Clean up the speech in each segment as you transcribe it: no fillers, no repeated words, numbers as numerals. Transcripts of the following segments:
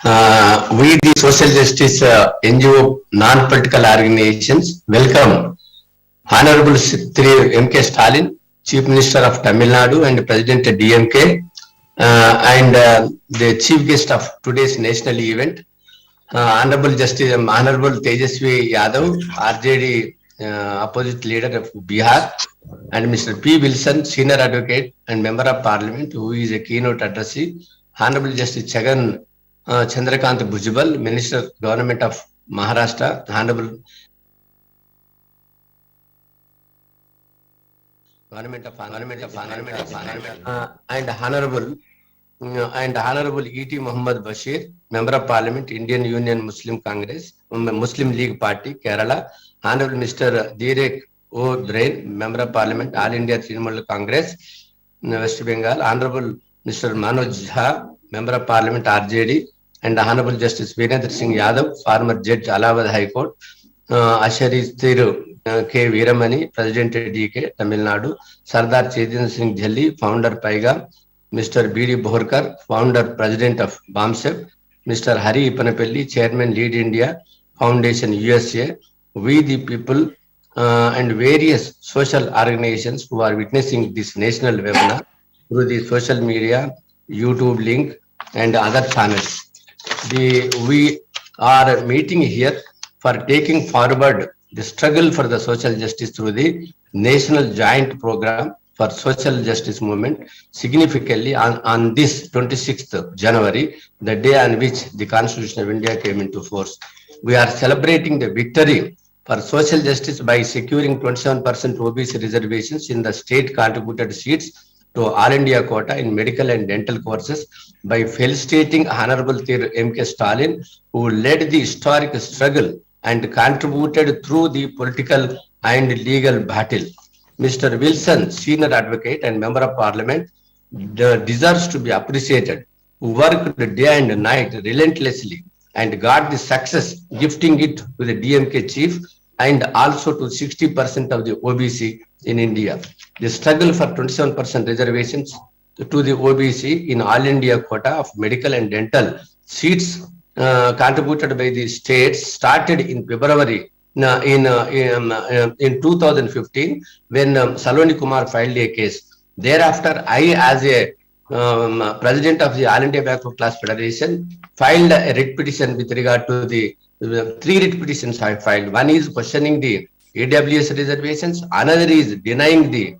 We, the social justice NGO non-political organizations, welcome Honorable Shri M.K. Stalin, Chief Minister of Tamil Nadu and President DMK, and the chief guest of today's national event, Honorable Tejasvi Yadav, RJD opposite leader of Bihar, and Mr. P. Wilson, senior advocate and member of parliament, who is a keynote addressee, Honorable Justice Chagan Chandrakant Bhujbal, Minister, Government of Maharashtra, Honorable and Honorable E.T. Muhammad Bashir, Member of Parliament, Indian Union Muslim Congress, Muslim League Party, Kerala, Honorable Mr. Direk O. Drain, Member of Parliament, All India Trinamool Congress, West Bengal, Honorable Mr. Manoj Jha, Member of Parliament, RJD, and Honorable Justice Virendra Singh Yadav, former Judge, Allahabad High Court, Ashari Thiru K. Veeramani, President DK, Tamil Nadu, Sardar Chetendra Singh Jhalli, Founder Paiga, Mr. B.D. Bohorkar, Founder, President of BAMSEP, Mr. Hari Ipanapelli, Chairman, Lead India Foundation, USA, we the people and various social organizations who are witnessing this national webinar through the social media, YouTube link and other channels. We are meeting here for taking forward the struggle for the social justice through the National Joint Program for Social Justice Movement, significantly on this 26th of January, the day on which the Constitution of India came into force. We are celebrating the victory for social justice by securing 27% OBC reservations in the state contributed seats to All India quota in medical and dental courses by felicitating Honorable M.K. Stalin, who led the historic struggle and contributed through the political and legal battle. Mr. Wilson, senior advocate and member of parliament, deserves to be appreciated, who worked day and night relentlessly and got the success, gifting it to the DMK chief and also to 60% of the OBC in India. The struggle for 27% reservations to the OBC in All India quota of medical and dental seats contributed by the states started in February in 2015 when Saloni Kumar filed a case. Thereafter, I, as a president of the All India Backward Class Federation, filed a writ petition with regard to the three writ petitions I filed. One is questioning the AWS reservations, another is denying the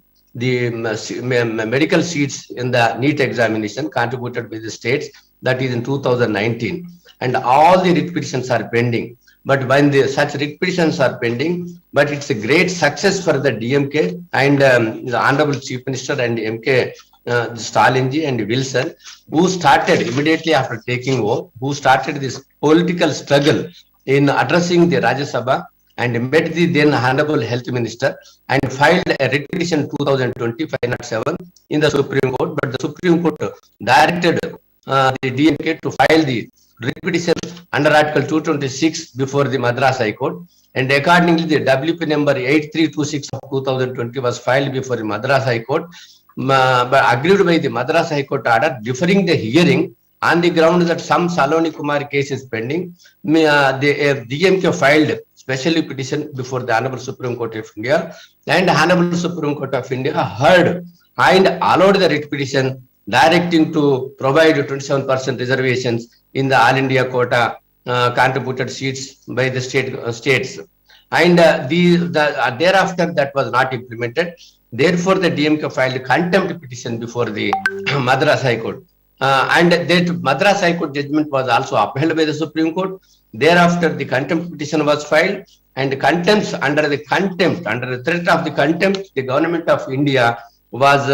medical seats in the NEET examination contributed by the states, that is in 2019. And all the writ petitions are pending. But when such writ petitions are pending, but it's a great success for the DMK and the Honorable Chief Minister and MK Stalinji and Wilson, who started immediately after taking oath, who started this political struggle in addressing the Rajya Sabha and met the then Honorable Health Minister and filed a writ petition 2020-507 in the Supreme Court, but the Supreme Court directed the DMK to file the writ petition under Article 226 before the Madras High Court, and accordingly the WP number 8326 of 2020 was filed before the Madras High Court, but agreed by the Madras High Court order deferring the hearing on the ground that some Saloni Kumar case is pending. The DMK filed special petition before the Honorable Supreme Court of India, and Honorable Supreme Court of India heard and allowed the writ petition directing to provide 27% reservations in the All India quota contributed seats by the states. And thereafter that was not implemented. Therefore, the DMK filed a contempt petition before the Madras High Court. And that Madras High Court judgment was also upheld by the Supreme Court. Thereafter, the contempt petition was filed, and under the threat of the contempt, the government of India was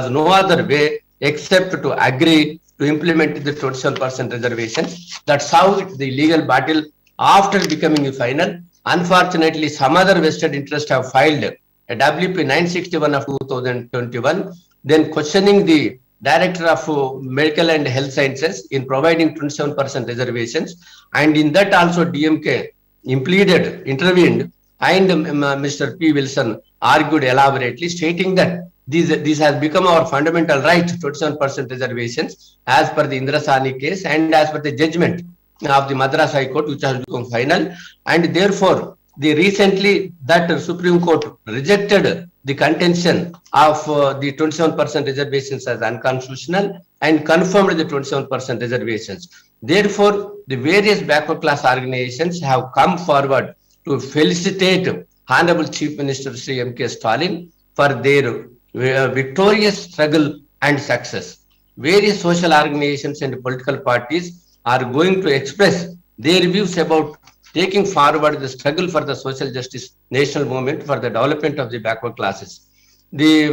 no other way except to agree to implement the 27% reservation. That's how the legal battle after becoming final. Unfortunately, some other vested interests have filed a WP 961 of 2021, then questioning the Director of Medical and Health Sciences in providing 27% reservations, and in that also DMK intervened, and Mr. P. Wilson argued elaborately, stating that This has become our fundamental right, 27% reservations, as per the Indrasani case and as per the judgment of the Madras High Court, which has become final. And therefore, the recently that Supreme Court rejected the contention of the 27% reservations as unconstitutional and confirmed the 27% reservations. Therefore, the various backward class organizations have come forward to felicitate Honorable Chief Minister Sri M.K. Stalin for their victorious struggle and success. Various social organizations and political parties are going to express their views about taking forward the struggle for the social justice national movement for the development of the backward classes. The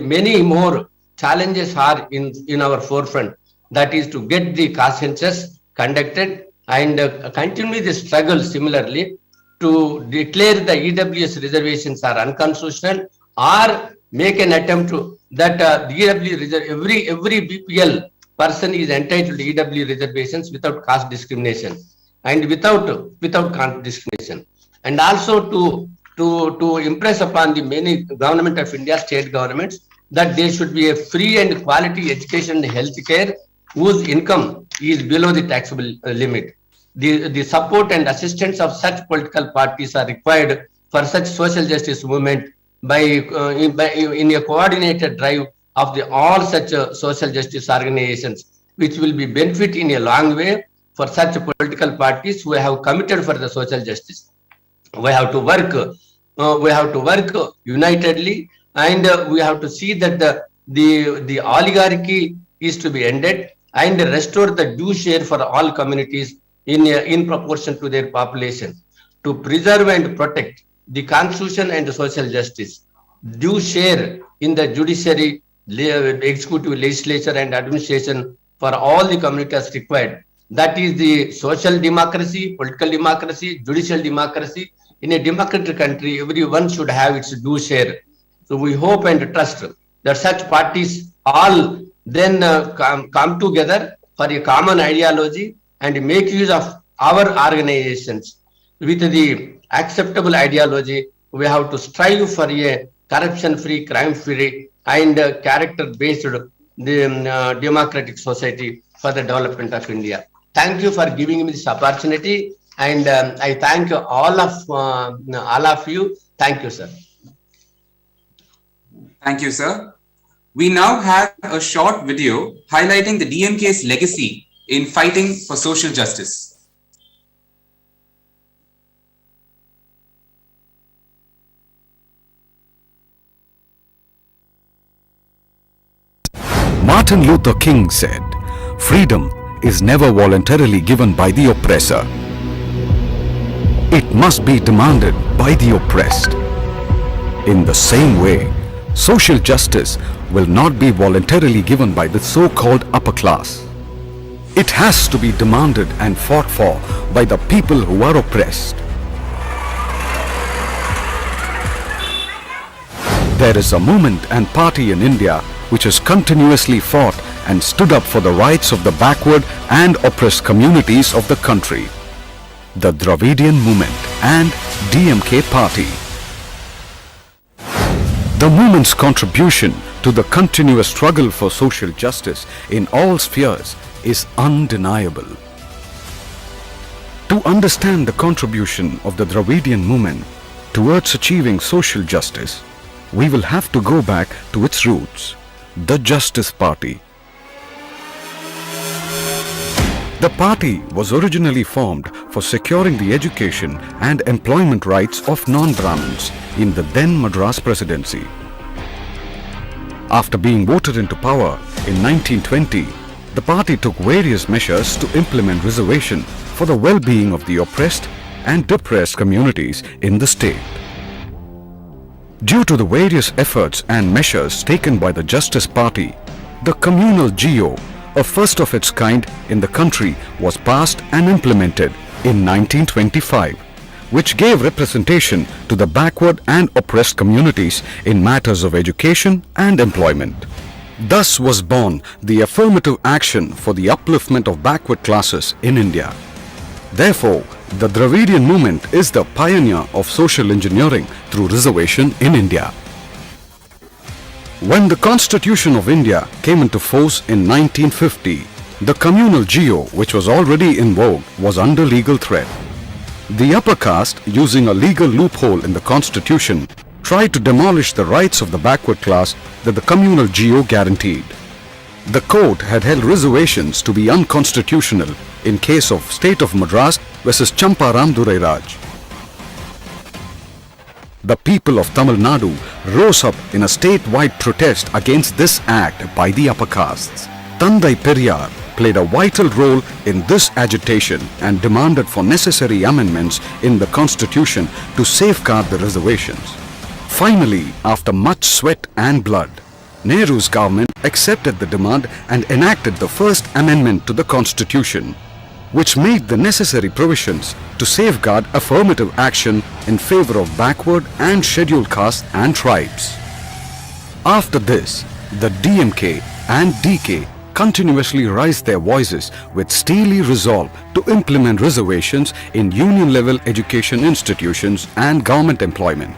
many more challenges are in our forefront. That is to get the caste census conducted and continue the struggle similarly to declare the EWS reservations are unconstitutional or make an attempt to that the EW every BPL person is entitled to EW reservations without caste discrimination and without caste discrimination, and also to impress upon the many government of India, state governments, that there should be a free and quality education and health care whose income is below the taxable limit. The support and assistance of such political parties are required for such social justice movement in a coordinated drive of all such social justice organizations, which will be benefit in a long way for such political parties who have committed for the social justice. We have to work unitedly, and we have to see that the oligarchy is to be ended and restore the due share for all communities in proportion to their population, to preserve and protect the constitution and the social justice, due share in the judiciary, executive, legislature and administration for all the communities required. That is the social democracy, political democracy, judicial democracy. In a democratic country, everyone should have its due share. So we hope and trust that such parties all then come together for a common ideology and make use of our organizations with the acceptable ideology. We have to strive for a corruption-free, crime-free and character-based democratic society for the development of India. Thank you for giving me this opportunity, and I thank all of you. Thank you, sir. Thank you, sir. We now have a short video highlighting the DMK's legacy in fighting for social justice. Martin Luther King said, "Freedom is never voluntarily given by the oppressor. It must be demanded by the oppressed." In the same way, social justice will not be voluntarily given by the so-called upper class. It has to be demanded and fought for by the people who are oppressed. There is a movement and party in India which has continuously fought and stood up for the rights of the backward and oppressed communities of the country, the Dravidian movement and DMK party. The movement's contribution to the continuous struggle for social justice in all spheres is undeniable. To understand the contribution of the Dravidian movement towards achieving social justice, we will have to go back to its roots, the Justice Party. The party was originally formed for securing the education and employment rights of non-Brahmins in the then Madras Presidency. After being voted into power in 1920, the party took various measures to implement reservation for the well-being of the oppressed and depressed communities in the state. Due to the various efforts and measures taken by the Justice Party, the communal GO, a first of its kind in the country, was passed and implemented in 1925, which gave representation to the backward and oppressed communities in matters of education and employment. Thus was born the affirmative action for the upliftment of backward classes in India. Therefore, the Dravidian movement is the pioneer of social engineering through reservation in India. When the Constitution of India came into force in 1950, the communal geo, which was already in vogue, was under legal threat. The upper caste, using a legal loophole in the Constitution, tried to demolish the rights of the backward class that the communal geo guaranteed. The court had held reservations to be unconstitutional in case of State of Madras versus Champaram Durai Raj. The people of Tamil Nadu rose up in a statewide protest against this act by the upper castes. Tandai Periyar played a vital role in this agitation and demanded for necessary amendments in the constitution to safeguard the reservations. Finally, after much sweat and blood, Nehru's government accepted the demand and enacted the first amendment to the constitution, which made the necessary provisions to safeguard affirmative action in favor of backward and scheduled castes and tribes. After this, the DMK and DK continuously raised their voices with steely resolve to implement reservations in union-level education institutions and government employment.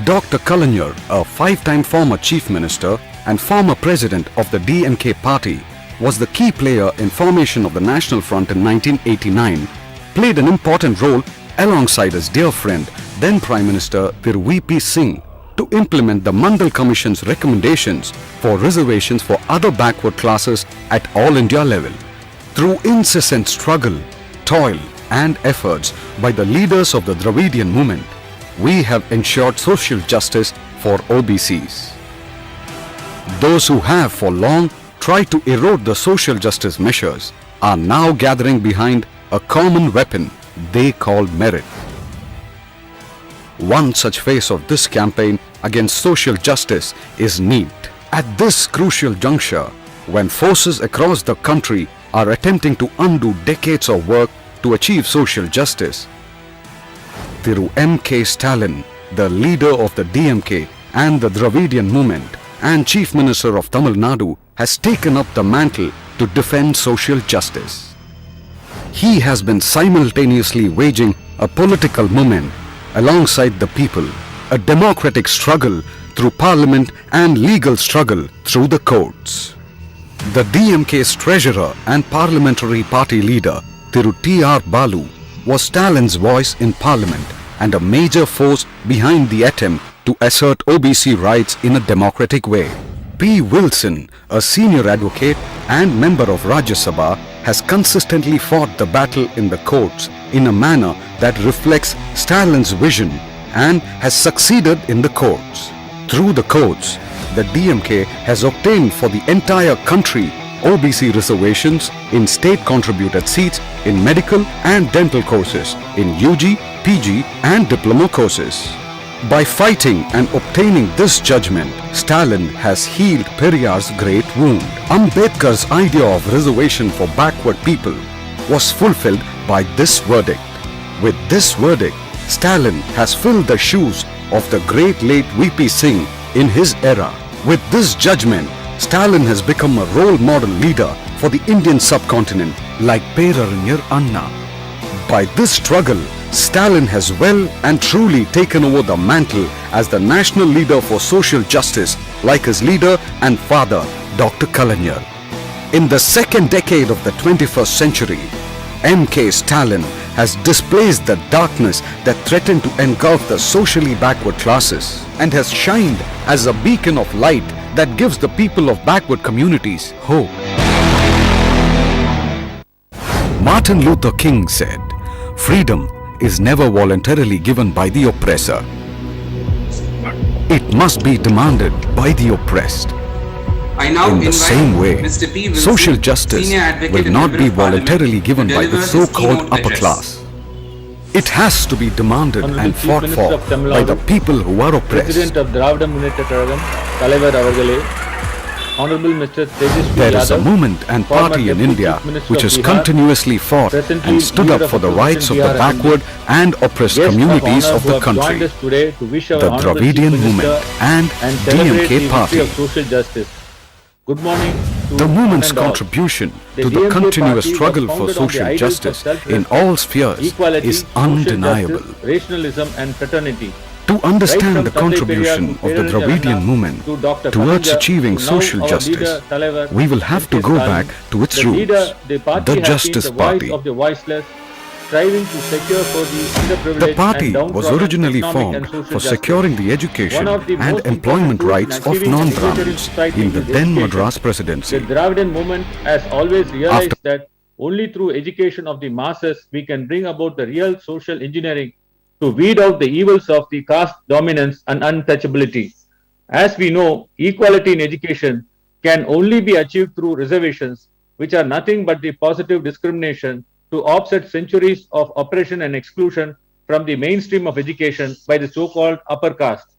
Dr. Kalaignar, a five-time former chief minister and former president of the DMK party, was the key player in formation of the National Front in 1989, played an important role alongside his dear friend, then Prime Minister V.P. Singh, to implement the Mandal Commission's recommendations for reservations for other backward classes at all India level. Through incessant struggle, toil and efforts by the leaders of the Dravidian movement, we have ensured social justice for OBCs. Those who have for long tried to erode the social justice measures are now gathering behind a common weapon they call merit. One such phase of this campaign against social justice is NEET. At this crucial juncture, when forces across the country are attempting to undo decades of work to achieve social justice, Thiru M.K. Stalin, the leader of the DMK and the Dravidian movement and Chief Minister of Tamil Nadu, has taken up the mantle to defend social justice. He has been simultaneously waging a political movement alongside the people, a democratic struggle through parliament and legal struggle through the courts. The DMK's treasurer and parliamentary party leader, Thiru T.R. Balu, was Stalin's voice in parliament and a major force behind the attempt to assert OBC rights in a democratic way. P. Wilson, a senior advocate and member of Rajya Sabha, has consistently fought the battle in the courts in a manner that reflects Stalin's vision and has succeeded in the courts. Through the courts, the DMK has obtained for the entire country OBC reservations in state contributed seats in medical and dental courses, in UG, PG and diploma courses. By fighting and obtaining this judgment, Stalin has healed Periyar's great wound. Ambedkar's idea of reservation for backward people was fulfilled by this verdict. With this verdict, Stalin has filled the shoes of the great late V.P. Singh in his era. With this judgment, Stalin has become a role model leader for the Indian subcontinent like Perarinyar Anna. By this struggle, Stalin has well and truly taken over the mantle as the national leader for social justice like his leader and father, Dr. Kalaignar. In the second decade of the 21st century, M.K. Stalin has displaced the darkness that threatened to engulf the socially backward classes and has shined as a beacon of light that gives the people of backward communities hope. Martin Luther King said, "Freedom is never voluntarily given by the oppressor. It must be demanded by the oppressed." I now In the invite same way, Mr. P. Wilson, social justice Senior Advocate will and not Member be of Parliament, voluntarily given to by the deliver his so-called keynote upper address. class. It has to be demanded Honorable and Chief fought Minister for of Tamil by the Nadu, people who are oppressed. President of Dravidian Munetta Kazhagam, Talaivar Avargale, Honorable Mr. Tejasvi There is a Yadav, movement and former party in Deputy India Chief Minister which of has Bihar, continuously fought presently and stood leader up of for the opposition rights of the Bihar backward and oppressed guests communities honor of who the have joined country. us today to wish our The Honorable Dravidian Chief movement Minister and celebrate the DMK victory party. of social justice. Good morning to The movement's one and all. contribution The to the DMK continuous party was struggle for founded on the social ideals of justice self-respect, in all spheres equality, is social undeniable. justice, rationalism and fraternity. To understand the Right from Tandai contribution Periyar to of the Periyar Dravidian Anna movement to Dr. towards Kalaignar, achieving to now social our justice, leader, தலைவர் we will have to M.K. go Stalin, back to its the roots. leader, the party The has been Justice the voice Party. of the voiceless, striving to secure for the underprivileged The party and was downtrodden originally economic and formed social for justice. securing the education One of the and most employment important rights tools in of achieving an egalitarian non-Brahmins society in the is then education. Madras The presidency. Dravidian movement has always realized that only through education of the masses we can bring about the real social engineering to weed out the evils of the caste dominance and untouchability. As we know, equality in education can only be achieved through reservations, which are nothing but the positive discrimination to offset centuries of oppression and exclusion from the mainstream of education by the so-called upper caste.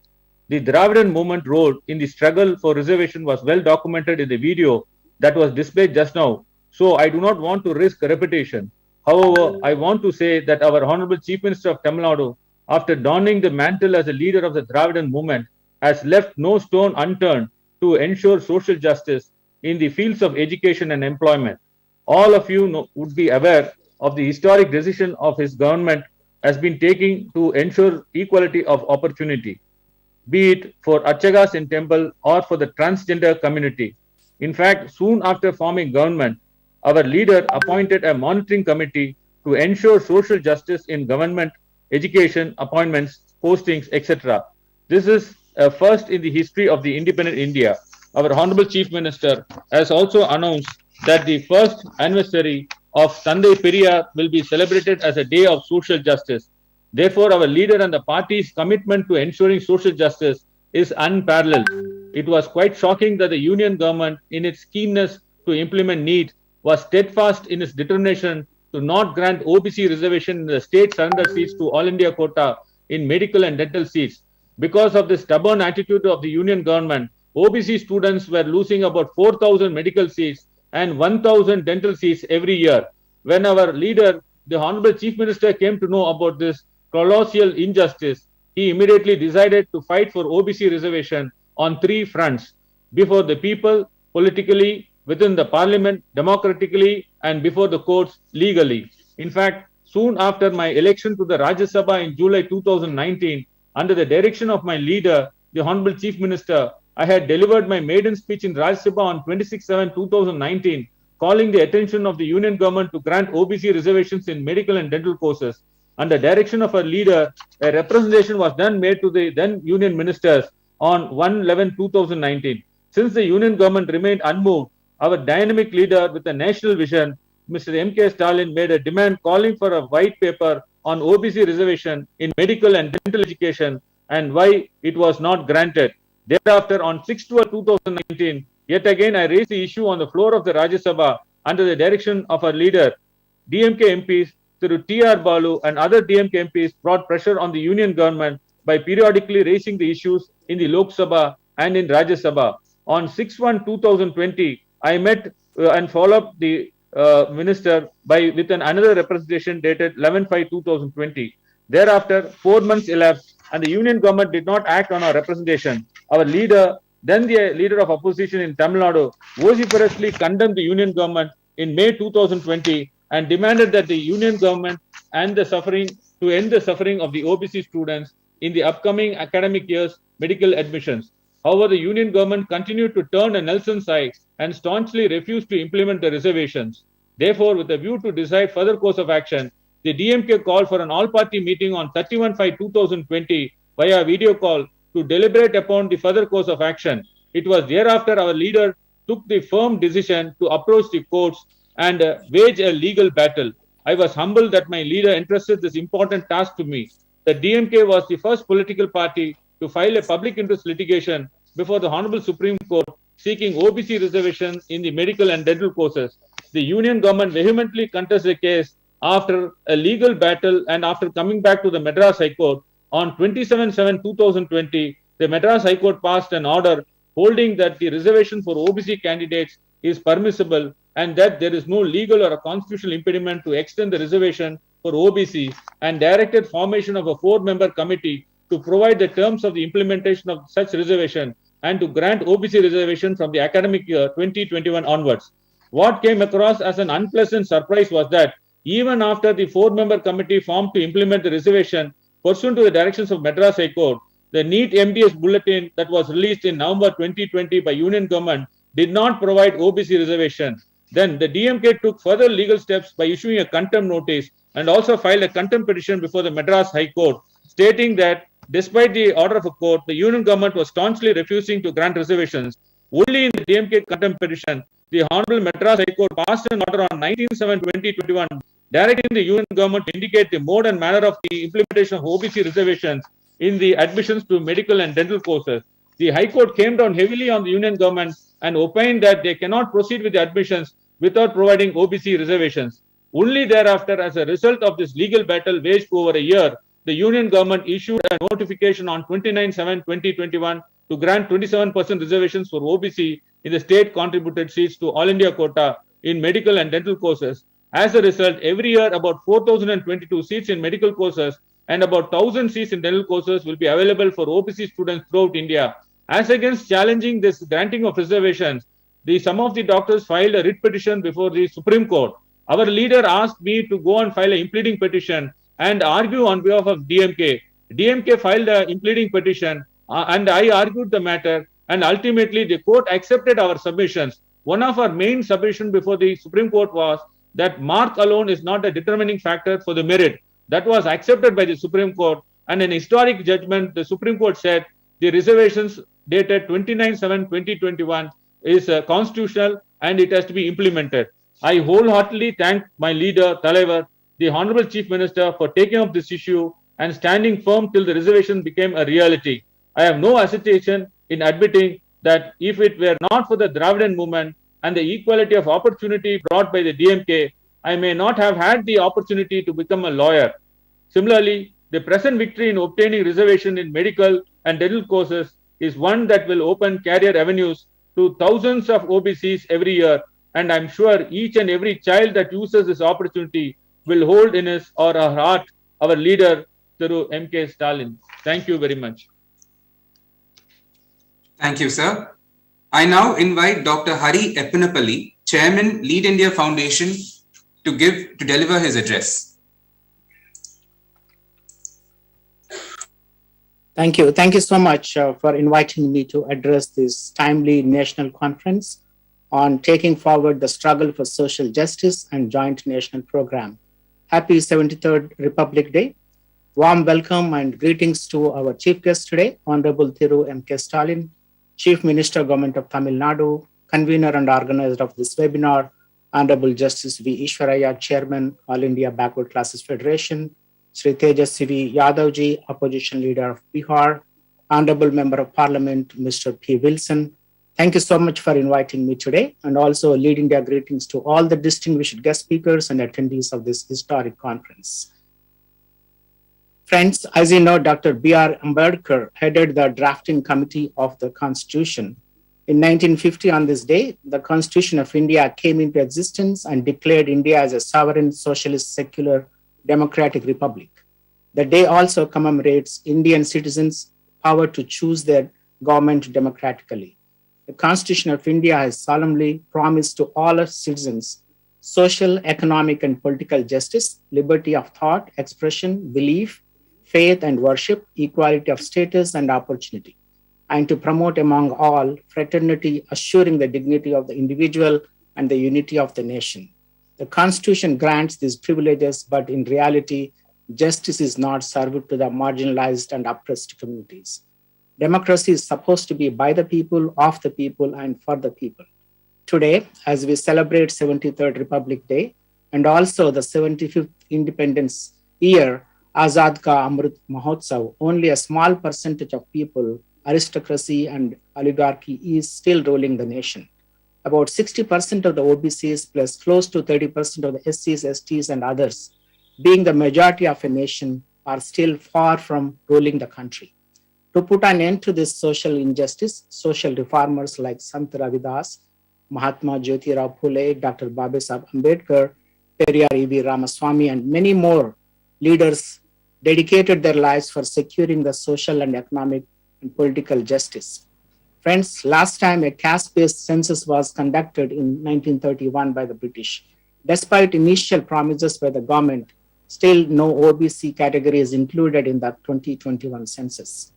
The Dravidian movement role in the struggle for reservation was well documented in the video that was displayed just now, so I do not want to risk repetition. However, I want to say that our Honorable Chief Minister of Tamil Nadu, after donning the mantle as a leader of the Dravidian movement, has left no stone unturned to ensure social justice in the fields of education and employment. All of you would be aware of the historic decision of his government has been taking to ensure equality of opportunity, be it for Archagas in temple or for the transgender community. In fact, soon after forming government, our leader appointed a monitoring committee to ensure social justice in government, education, appointments, postings, etc. This is a first in the history of the independent India. Our Honorable Chief Minister has also announced that the first anniversary of Tandai Periyar will be celebrated as a day of social justice. Therefore, our leader and the party's commitment to ensuring social justice is unparalleled. It was quite shocking that the union government, in its keenness to implement NEET, was steadfast in its determination to not grant OBC reservation in the state surrender seats to All India quota in medical and dental seats. Because of the stubborn attitude of the union government, OBC students were losing about 4,000 medical seats and 1,000 dental seats every year. When our leader, the Honorable Chief Minister, came to know about this colossal injustice, he immediately decided to fight for OBC reservation on three fronts: before the people, politically, within the parliament, democratically, and before the courts, legally. In fact, soon after my election to the Rajya Sabha in July 2019, under the direction of my leader, the Honorable Chief Minister, I had delivered my maiden speech in Rajya Sabha on 26/7/2019, calling the attention of the union government to grant OBC reservations in medical and dental courses. Under direction of our leader, a representation was then made to the then union ministers on 1/11/2019. Since the union government remained unmoved, our dynamic leader with a national vision, Mr. M.K. Stalin, made a demand calling for a white paper on OBC reservation in medical and dental education and why it was not granted. Thereafter, on 6/12/2019, yet again I raised the issue on the floor of the Rajya Sabha under the direction of our leader. DMK MPs through T.R. Balu and other DMK MPs brought pressure on the union government by periodically raising the issues in the Lok Sabha and in Rajya Sabha. On 6/1/2020, I met and followed up the minister with another representation dated 11/5/2020. Thereafter, 4 months elapsed and the union government did not act on our representation. Our leader, then the leader of opposition in Tamil Nadu, vociferously condemned the union government in May 2020 and demanded that the union government and the suffering to end the suffering of the OBC students in the upcoming academic year's medical admissions. However, the union government continued to turn a Nelson's eye and staunchly refused to implement the reservations. Therefore, with a view to decide further course of action, the DMK called for an all-party meeting on 31/5/2020 via video call to deliberate upon the further course of action. It was thereafter our leader took the firm decision to approach the courts and wage a legal battle. I was humbled that my leader entrusted this important task to me. The DMK was the first political party to file a public interest litigation before the Honorable Supreme Court seeking OBC reservations in the medical and dental courses. The union government vehemently contested the case after a legal battle and after coming back to the Madras High Court. On 27/7/2020, the Madras High Court passed an order holding that the reservation for OBC candidates is permissible and that there is no legal or a constitutional impediment to extend the reservation for OBC, and directed formation of a 4-member committee to provide the terms of the implementation of such reservation and to grant OBC reservation from the academic year 2021 onwards. What came across as an unpleasant surprise was that even after the 4-member committee formed to implement the reservation, pursuant to the directions of Madras High Court, the NEET MDS bulletin that was released in November 2020 by Union government did not provide OBC reservation. Then the DMK took further legal steps by issuing a contempt notice and also filed a contempt petition before the Madras High Court, stating that despite the order of a court, the Union government was staunchly refusing to grant reservations. Only in the DMK contempt petition, the Honorable Madras High Court passed an order on 19/7/2021 directing the Union government to indicate the mode and manner of the implementation of OBC reservations in the admissions to medical and dental courses. The High Court came down heavily on the Union government and opined that they cannot proceed with the admissions without providing OBC reservations. Only thereafter, as a result of this legal battle waged over a year, the Union government issued a notification on 29/7/2021 to grant 27% reservations for OBC in the state contributed seats to All India quota in medical and dental courses. As a result, every year about 4,022 seats in medical courses and about 1,000 seats in dental courses will be available for OBC students throughout India. As against challenging this granting of reservations, some of the doctors filed a writ petition before the Supreme Court. Our leader asked me to go and file an impleading petition and argue on behalf of DMK. DMK filed an impleading petition and I argued the matter, and ultimately the court accepted our submissions. One of our main submissions before the Supreme Court was that mark alone is not a determining factor for the merit. That was accepted by the Supreme Court, and in historic judgment, the Supreme Court said the reservations dated 29/7/2021 is constitutional and it has to be implemented. I wholeheartedly thank my leader, Talaivar, the Honorable Chief Minister, for taking up this issue and standing firm till the reservation became a reality. I have no hesitation in admitting that if it were not for the Dravidian movement and the equality of opportunity brought by the DMK, I may not have had the opportunity to become a lawyer. Similarly, the present victory in obtaining reservation in medical and dental courses is one that will open career avenues to thousands of OBCs every year, and I'm sure each and every child that uses this opportunity will hold in his or her heart our leader, Thiru M.K. Stalin. Thank you very much. Thank you, sir. I now invite Dr. Hari Epinapalli, Chairman, Lead India Foundation, to deliver his address. Thank you. Thank you so much for inviting me to address this timely national conference on taking forward the struggle for social justice and joint national program. Happy 73rd Republic Day. Warm welcome and greetings to our chief guest today, Honorable Thiru M.K. Stalin, Chief Minister, Government of Tamil Nadu, convener and organizer of this webinar, Honorable Justice V. Ishwaraya, Chairman, All India Backward Classes Federation, Sri Tejasvi Yadavji, Opposition Leader of Bihar, Honorable Member of Parliament, Mr. P. Wilson. Thank you so much for inviting me today, and also leading their greetings to all the distinguished guest speakers and attendees of this historic conference. Friends, as you know, Dr. B.R. Ambedkar headed the drafting committee of the Constitution. In 1950, on this day, the Constitution of India came into existence and declared India as a sovereign, socialist, secular, democratic republic. The day also commemorates Indian citizens' power to choose their government democratically. The Constitution of India has solemnly promised to all its citizens social, economic, and political justice, liberty of thought, expression, belief, faith and worship, equality of status and opportunity, and to promote among all fraternity, assuring the dignity of the individual and the unity of the nation. The Constitution grants these privileges, but in reality, justice is not served to the marginalized and oppressed communities. Democracy is supposed to be by the people, of the people, and for the people. Today, as we celebrate 73rd Republic Day and also the 75th Independence Year, Azad Ka Amrit Mahotsav, only a small percentage of people, aristocracy and oligarchy is still ruling the nation. About 60% of the OBCs plus close to 30% of the SCs, STs and others, being the majority of a nation, are still far from ruling the country. To put an end to this social injustice, social reformers like Sant Ravidas, Mahatma Jyotirao Phule, Dr. Babasaheb Ambedkar, Periyar E.V. Ramaswamy, and many more leaders dedicated their lives for securing the social and economic and political justice. Friends, last time a caste-based census was conducted in 1931 by the British. Despite initial promises by the government, Still, no OBC category is included in the 2021 census.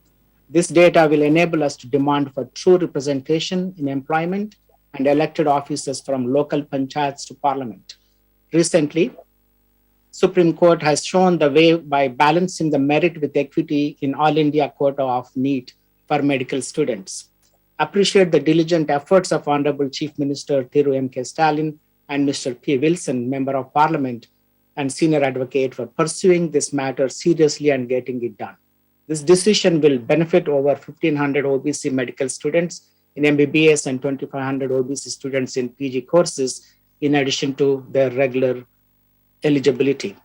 This data will enable us to demand for true representation in employment and elected officers from local panchayats to parliament. Recently, Supreme Court has shown the way by balancing the merit with equity in All India quota of NEET for medical students. Appreciate the diligent efforts of Honorable Chief Minister Thiru M.K. Stalin and Mr. P. Wilson, Member of Parliament and Senior Advocate, for pursuing this matter seriously and getting it done. This decision will benefit over 1,500 OBC medical students in MBBS and 2,500 OBC students in PG courses, in addition to their regular eligibility.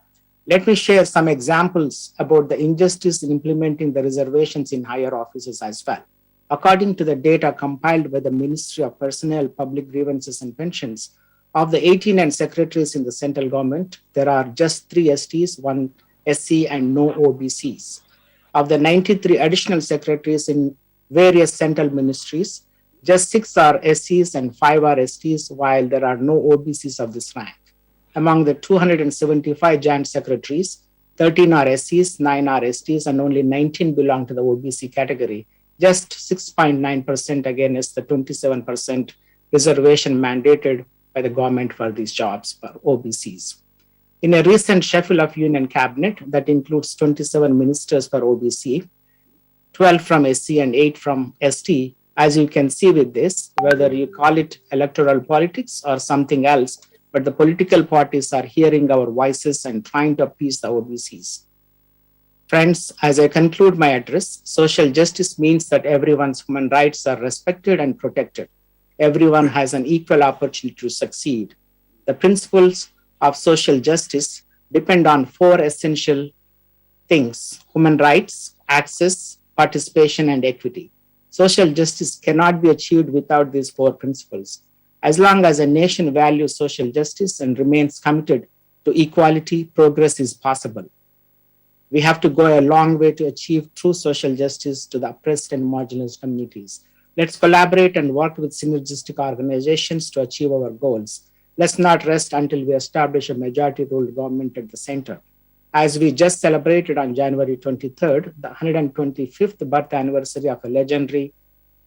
Let me share some examples about the injustice in implementing the reservations in higher offices as well. According to the data compiled by the Ministry of Personnel, Public Grievances and Pensions, of the 89 secretaries in the central government, there are just 3 STs, 1 SC and no OBCs. Of the 93 additional secretaries in various central ministries, just 6 are SCs and 5 are STs, while there are no OBCs of this rank. Among the 275 joint secretaries, 13 are SCs, 9 are STs, and only 19 belong to the OBC category, just 6.9% against the 27% reservation mandated by the government for these jobs for OBCs. In a recent shuffle of Union Cabinet that includes 27 ministers for OBC, 12 from SC and 8 from ST, as you can see with this, whether you call it electoral politics or something else, but the political parties are hearing our voices and trying to appease the OBCs. Friends, as I conclude my address, social justice means that everyone's human rights are respected and protected. Everyone has an equal opportunity to succeed. The principles of social justice depend on 4 essential things: human rights, access, participation, and equity. Social justice cannot be achieved without these 4 principles. As long as a nation values social justice and remains committed to equality, progress is possible. We have to go a long way to achieve true social justice to the oppressed and marginalized communities. Let's collaborate and work with synergistic organizations to achieve our goals. Let's not rest until we establish a majority-ruled government at the center. As we just celebrated on January 23rd, the 125th birth anniversary of a legendary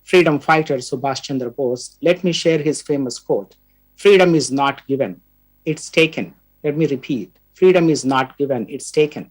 freedom fighter, Subhash Chandra Bose, let me share his famous quote: "Freedom is not given, it's taken." Let me repeat: freedom is not given, it's taken.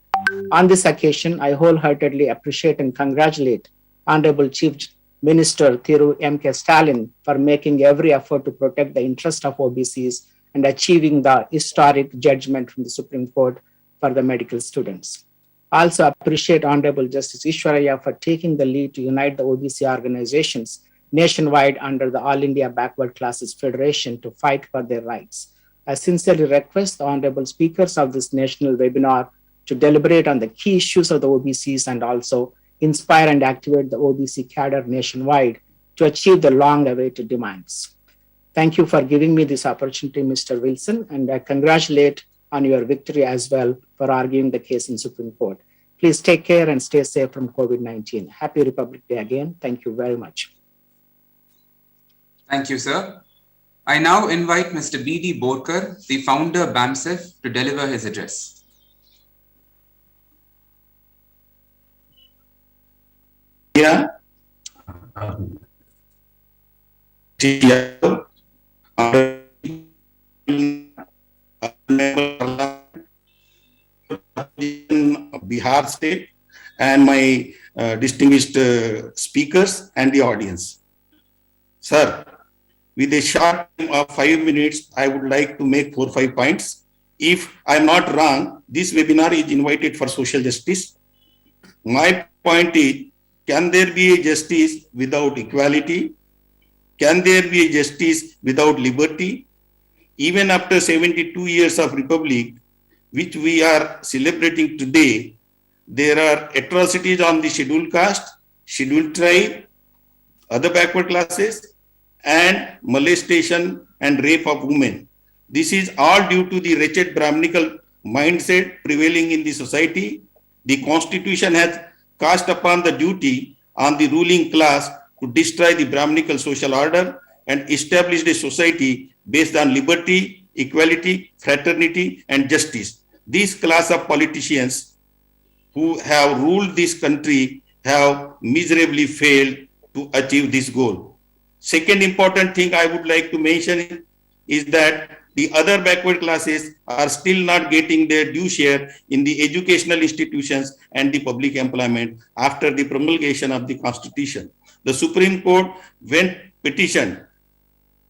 On this occasion, I wholeheartedly appreciate and congratulate Honorable Chief Minister Thiru M.K. Stalin for making every effort to protect the interest of OBCs and achieving the historic judgment from the Supreme Court for the medical students. I also appreciate Honorable Justice Ishwaraya for taking the lead to unite the OBC organizations nationwide under the All India Backward Classes Federation to fight for their rights. I sincerely request the Honorable Speakers of this national webinar to deliberate on the key issues of the OBCs and also inspire and activate the OBC cadre nationwide to achieve the long-awaited demands. Thank you for giving me this opportunity, Mr. Wilson, and I congratulate on your victory as well for arguing the case in Supreme Court. Please take care and stay safe from COVID-19. Happy Republic Day again. Thank you very much. Thank you, sir. I now invite Mr. B.D. Borkar, the founder BAMSEF, to deliver his address. Bihar State, and my distinguished speakers and the audience. Sir, with a short time of 5 minutes, I would like to make 4 or 5 points. If I'm not wrong, this webinar is invited for social justice. My point is, can there be a justice without equality? Can there be a justice without liberty? Even after 72 years of republic, which we are celebrating today, there are atrocities on the scheduled caste, scheduled tribe, other backward classes, and molestation and rape of women. This is all due to the wretched Brahminical mindset prevailing in the society. The constitution has cast upon the duty on the ruling class to destroy the Brahminical social order and establish a society based on liberty, equality, fraternity, and justice. this class of politicians who have ruled this country have miserably failed to achieve this goal. Second important thing I would like to mention is that the other backward classes are still not getting their due share in the educational institutions and the public employment after the promulgation of the Constitution. The Supreme Court went petition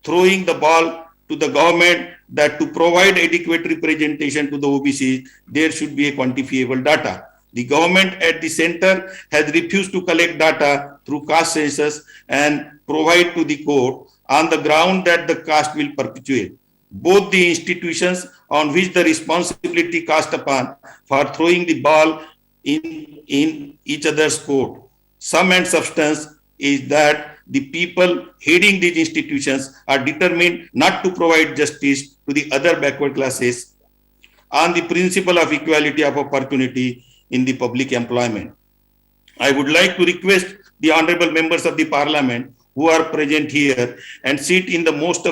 throwing the ball to the government that to provide adequate representation to the OBCs, there should be a quantifiable data. The government at the center has refused to collect data through caste census and provide to the court on the ground that the caste will perpetuate. Both the institutions on which the responsibility cast upon for throwing the ball in each other's court. Sum and substance is that the people heading these institutions are determined not to provide justice to the other backward classes on the principle of equality of opportunity in the public employment. I would like to request the honorable members of the parliament who are present here and sit in the most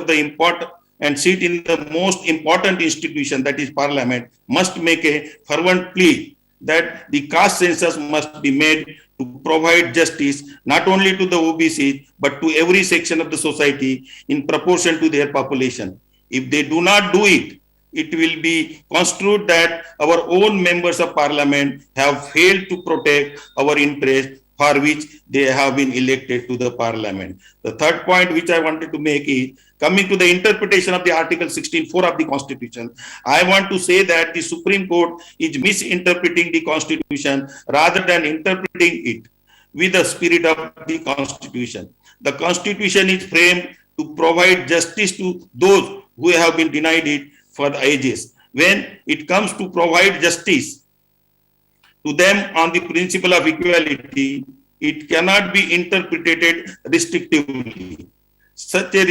important institution, that is parliament, must make a fervent plea that the caste census must be made to provide justice not only to the OBC but to every section of the society in proportion to their population. If they do not do it, it will be construed that our own members of parliament have failed to protect our interests for which they have been elected to the parliament. The third point which I wanted to make is coming to the interpretation of the Article 16(4) of the Constitution. I want to say that the Supreme Court is misinterpreting the Constitution rather than interpreting it with the spirit of the Constitution. The Constitution is framed to provide justice to those who have been denied it for the ages. When it comes to provide justice to them on the principle of equality, it cannot be interpreted restrictively. Such a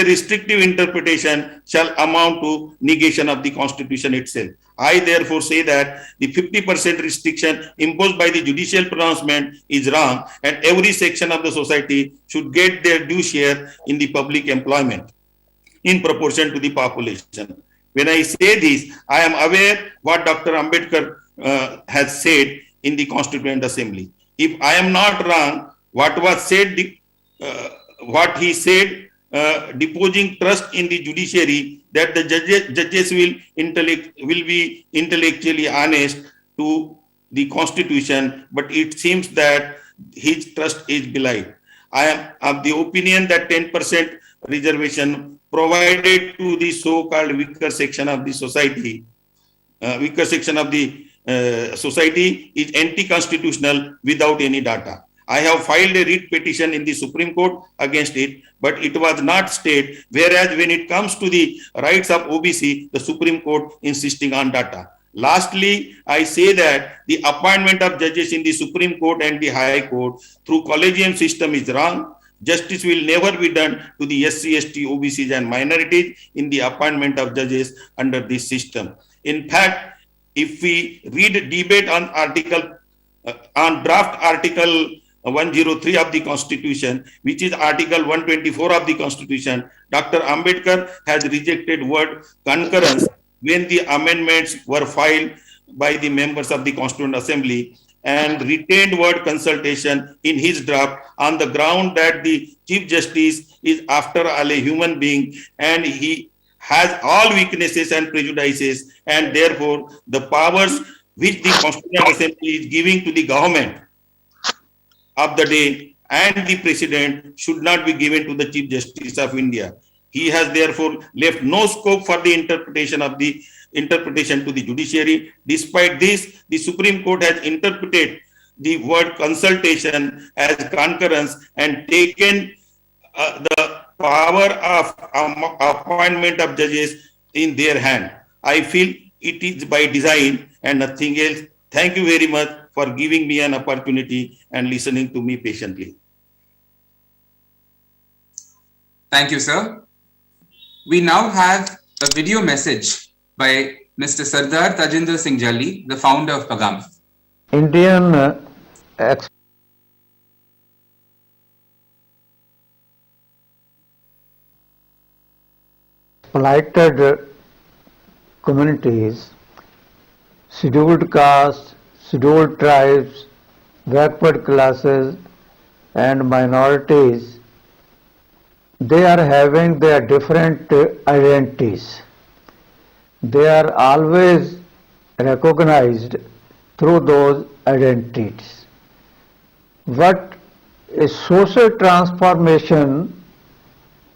restrictive interpretation shall amount to negation of the Constitution itself. I therefore say that the 50% restriction imposed by the judicial pronouncement is wrong, and every section of the society should get their due share in the public employment in proportion to the population. When I say this, I am aware what Dr. Ambedkar has said in the Constituent Assembly. If I am not wrong, what he said, deposing trust in the judiciary, that the judges will be intellectually honest to the Constitution, but it seems that his trust is belied. I am of the opinion that 10% reservation provided to the so-called weaker section of the society, society is anti-constitutional without any data. I have filed a writ petition in the Supreme Court against it, but it was not stayed, whereas when it comes to the rights of OBC, the Supreme Court insisting on data. Lastly, I say that the appointment of judges in the Supreme Court and the High Court through collegium system is wrong. Justice will never be done to the SC, ST, OBCs and minorities in the appointment of judges under this system. In fact, if we read debate on draft Article 103 of the Constitution, which is Article 124 of the Constitution, Dr. Ambedkar has rejected word concurrence when the amendments were filed by the members of the Constituent Assembly, and retained word consultation in his draft on the ground that the Chief Justice is after all a human being and he has all weaknesses and prejudices, and therefore the powers which the Constituent Assembly is giving to the government of the day and the president should not be given to the Chief Justice of India. He has therefore left no scope for the interpretation to the judiciary. Despite this, the Supreme Court has interpreted the word consultation as concurrence and taken the power of appointment of judges in their hand. I feel it is by design and nothing else. Thank you very much for giving me an opportunity and listening to me patiently. Thank you, sir. We now have a video message by Mr. Sardar Tajinder Singh Jalli, the founder of Pagam. Indian exploited communities, scheduled castes, scheduled tribes, backward classes and minorities, they are having their different identities. They are always recognized through those identities. But a social transformation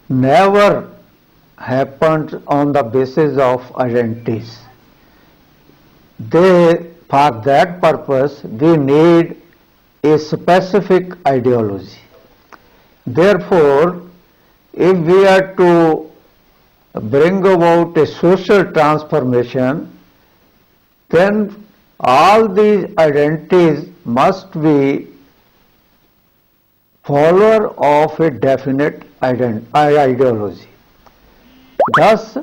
never happens on the basis of identities. For that purpose, we need a specific ideology. Therefore, if we are to bring about a social transformation, then all these identities must be follower of a definite ideology. Thus,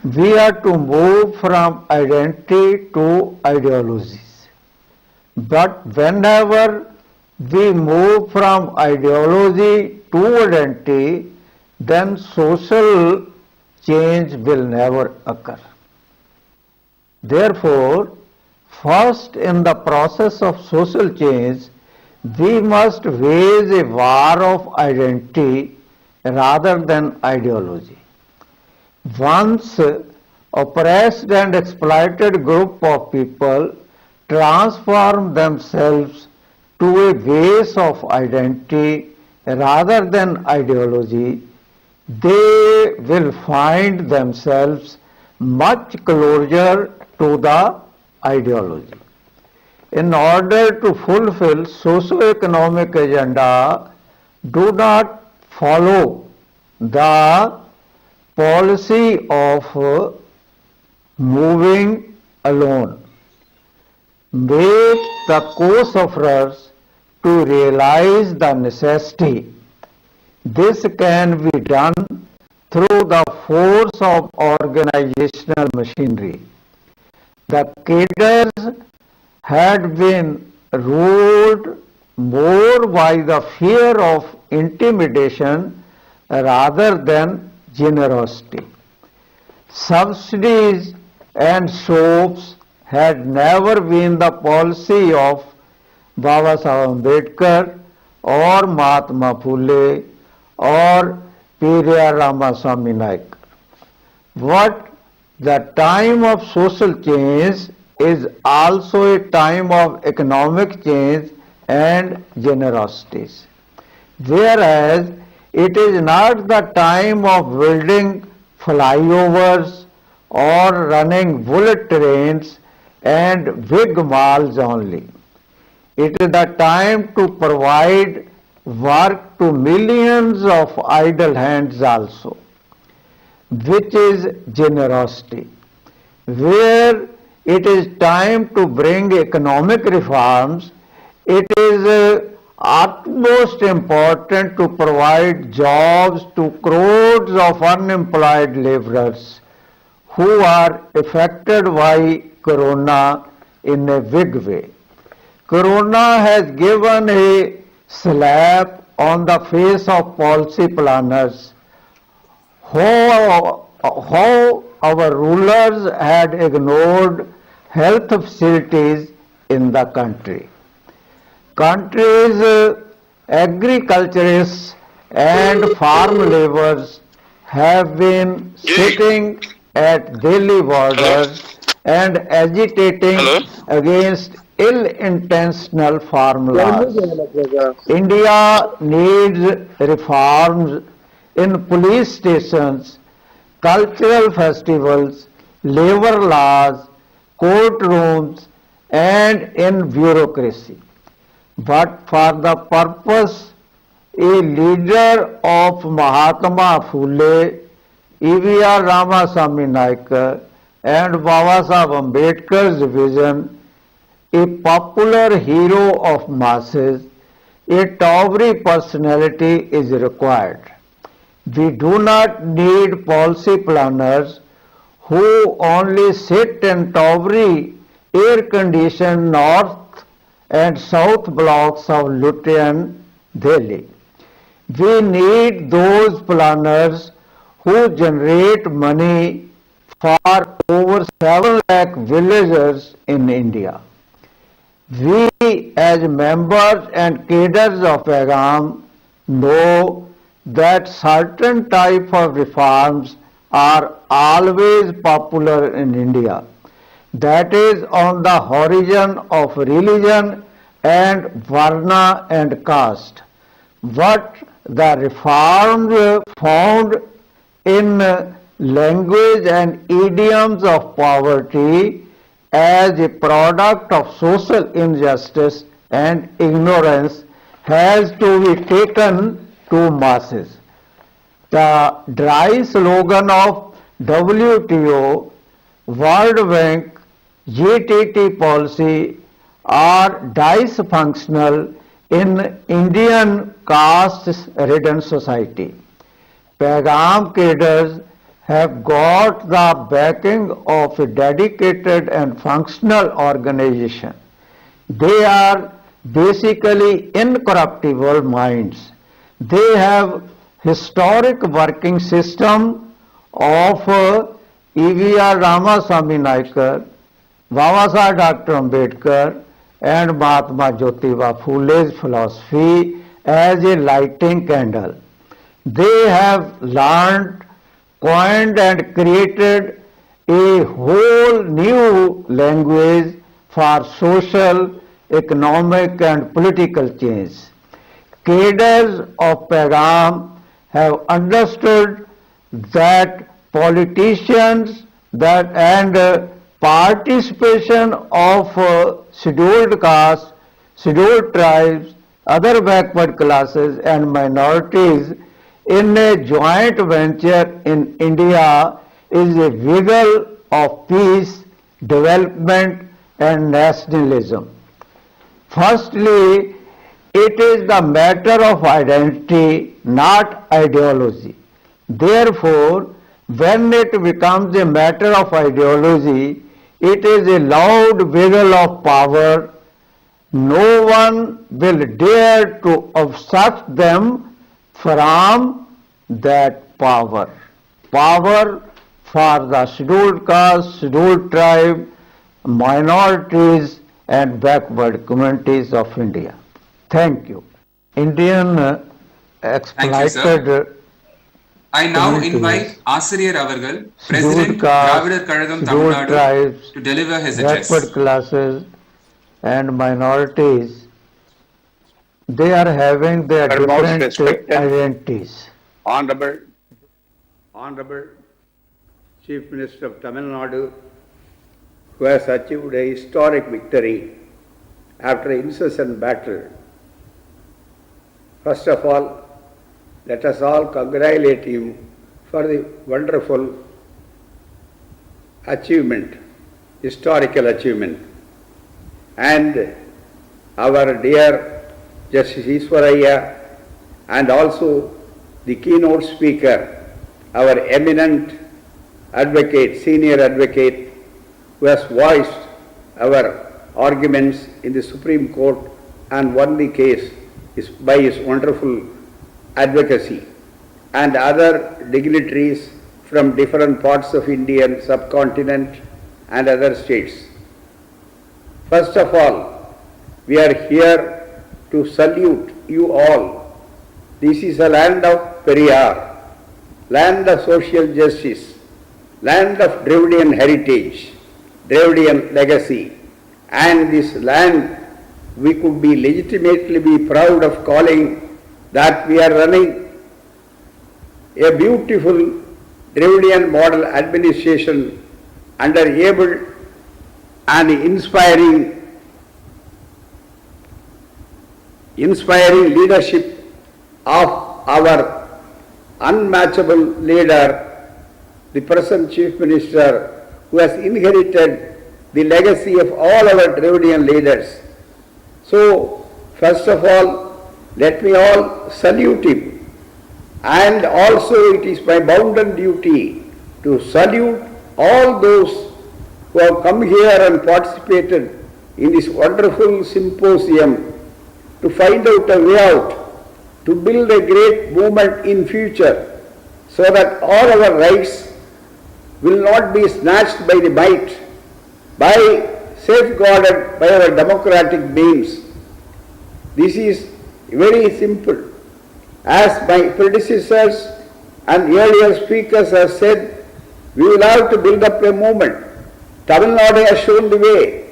we are to move from identity to ideologies. But whenever we move from ideology to identity, then social change will never occur. Therefore, first in the process of social change, we must wage a war of identity rather than ideology. Once oppressed and exploited group of people transform themselves to a base of identity rather than ideology, they will find themselves much closer to the ideology. In order to fulfill socio-economic agenda, do not follow the policy of moving alone. Make the co-sufferers to realize the necessity. This can be done through the force of organizational machinery. The cadres had been ruled more by the fear of intimidation rather than generosity. Subsidies and soaps had never been the policy of Baba Saheb Ambedkar or Mahatma Phule or Periyar Ramaswamy Naik. But the time of social change is also a time of economic change and generosities. Whereas it is not the time of building flyovers or running bullet trains and big malls only. It is the time to provide work to millions of idle hands also, which is generosity. Where it is time to bring economic reforms, it is utmost important to provide jobs to crores of unemployed laborers who are affected by Corona in a big way. Corona has given a slap on the face of policy planners how our rulers had ignored health facilities in the country. Country's agriculturists and farm laborers have been sitting at Delhi borders and agitating against ill-intentional farm laws. India needs reforms in police stations, cultural festivals, labor laws, courtrooms, and in bureaucracy. But for the purpose, a leader of Mahatma Phule, E.V.R. Ramaswamy Naik, and Baba Saheb Ambedkar's vision, a popular hero of masses, a tawdry personality is required. We do not need policy planners who only sit in tawdry air-conditioned north and south blocks of Lutyens, Delhi. We need those planners who generate money for over 7 lakh villagers in India. We as members and cadres of Pegam know that certain type of reforms are always popular in India. That is on the horizon of religion and varna and caste. But the reforms found in language and idioms of poverty as a product of social injustice and ignorance has to be taken to masses. The dry slogan of WTO, World Bank, GTT policy are dysfunctional in Indian caste-ridden society. Pegam cadres have got the backing of a dedicated and functional organization. They are basically incorruptible minds. They have historic working system of E.V.R. Ramaswamy Naikar, Babasaheb Dr. Ambedkar and Mahatma Jyotiba Phule's philosophy as a lighting candle. They have learned, coined and created a whole new language for social, economic and political change. Cadres of Pegam have understood that politicians and participation of scheduled castes, scheduled tribes, other backward classes and minorities in a joint venture in India is a vigor of peace, development and nationalism. Firstly, it is the matter of identity, not ideology. Therefore, when it becomes a matter of ideology, it is a loud vigor of power. No one will dare to obstruct them from that power. Power for the scheduled caste, scheduled tribe, minorities and backward communities of India. Thank you. Indian exploited. I now invite Asiriyar Avargal, President Dravidar Kazhagam Tamil Nadu, to deliver his address. Backward classes and minorities, they are having their different identities. Honorable Chief Minister of Tamil Nadu, who has achieved a historic victory after incessant battle. First of all, let us all congratulate him for the wonderful achievement, historical achievement. And our dear Justice Iswaraya and also the keynote speaker, our eminent advocate, senior advocate, who has voiced our arguments in the Supreme Court and won the case by his wonderful advocacy, and other dignitaries from different parts of Indian subcontinent and other states. First of all, we are here to salute you all. This is a land of Periyar, land of social justice, land of Dravidian heritage, Dravidian legacy, and this land we could be legitimately be proud of calling that we are running a beautiful Dravidian model administration under able and inspiring leadership of our unmatchable leader, the present Chief Minister, who has inherited the legacy of all our Dravidian leaders. So, first of all, let me all salute him, and also it is my bounden duty to salute all those who have come here and participated in this wonderful symposium to find out a way out, to build a great movement in future so that all our rights will not be snatched by the might, by safeguarded by our democratic means. This is very simple. As my predecessors and earlier speakers have said, we will have to build up a movement. Tamil Nadu has shown the way.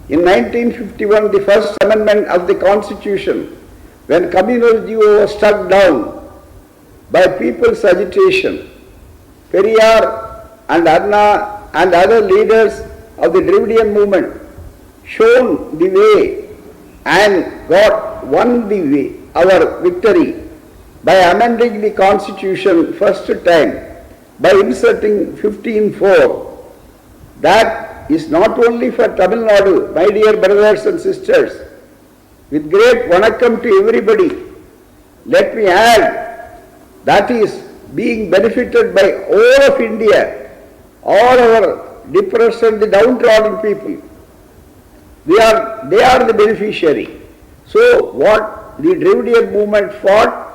In 1951, the first amendment of the Constitution, when communal duo was struck down by people's agitation, Periyar and Anna and other leaders of the Dravidian movement shown the way and won the way, our victory by amending the Constitution first time by inserting 15(4). That is not only for Tamil Nadu, my dear brothers and sisters. With great vanakkam to everybody, let me add, that is being benefited by all of India, all our depressed and the downtrodden people. They are the beneficiary. So what the Dravidian movement fought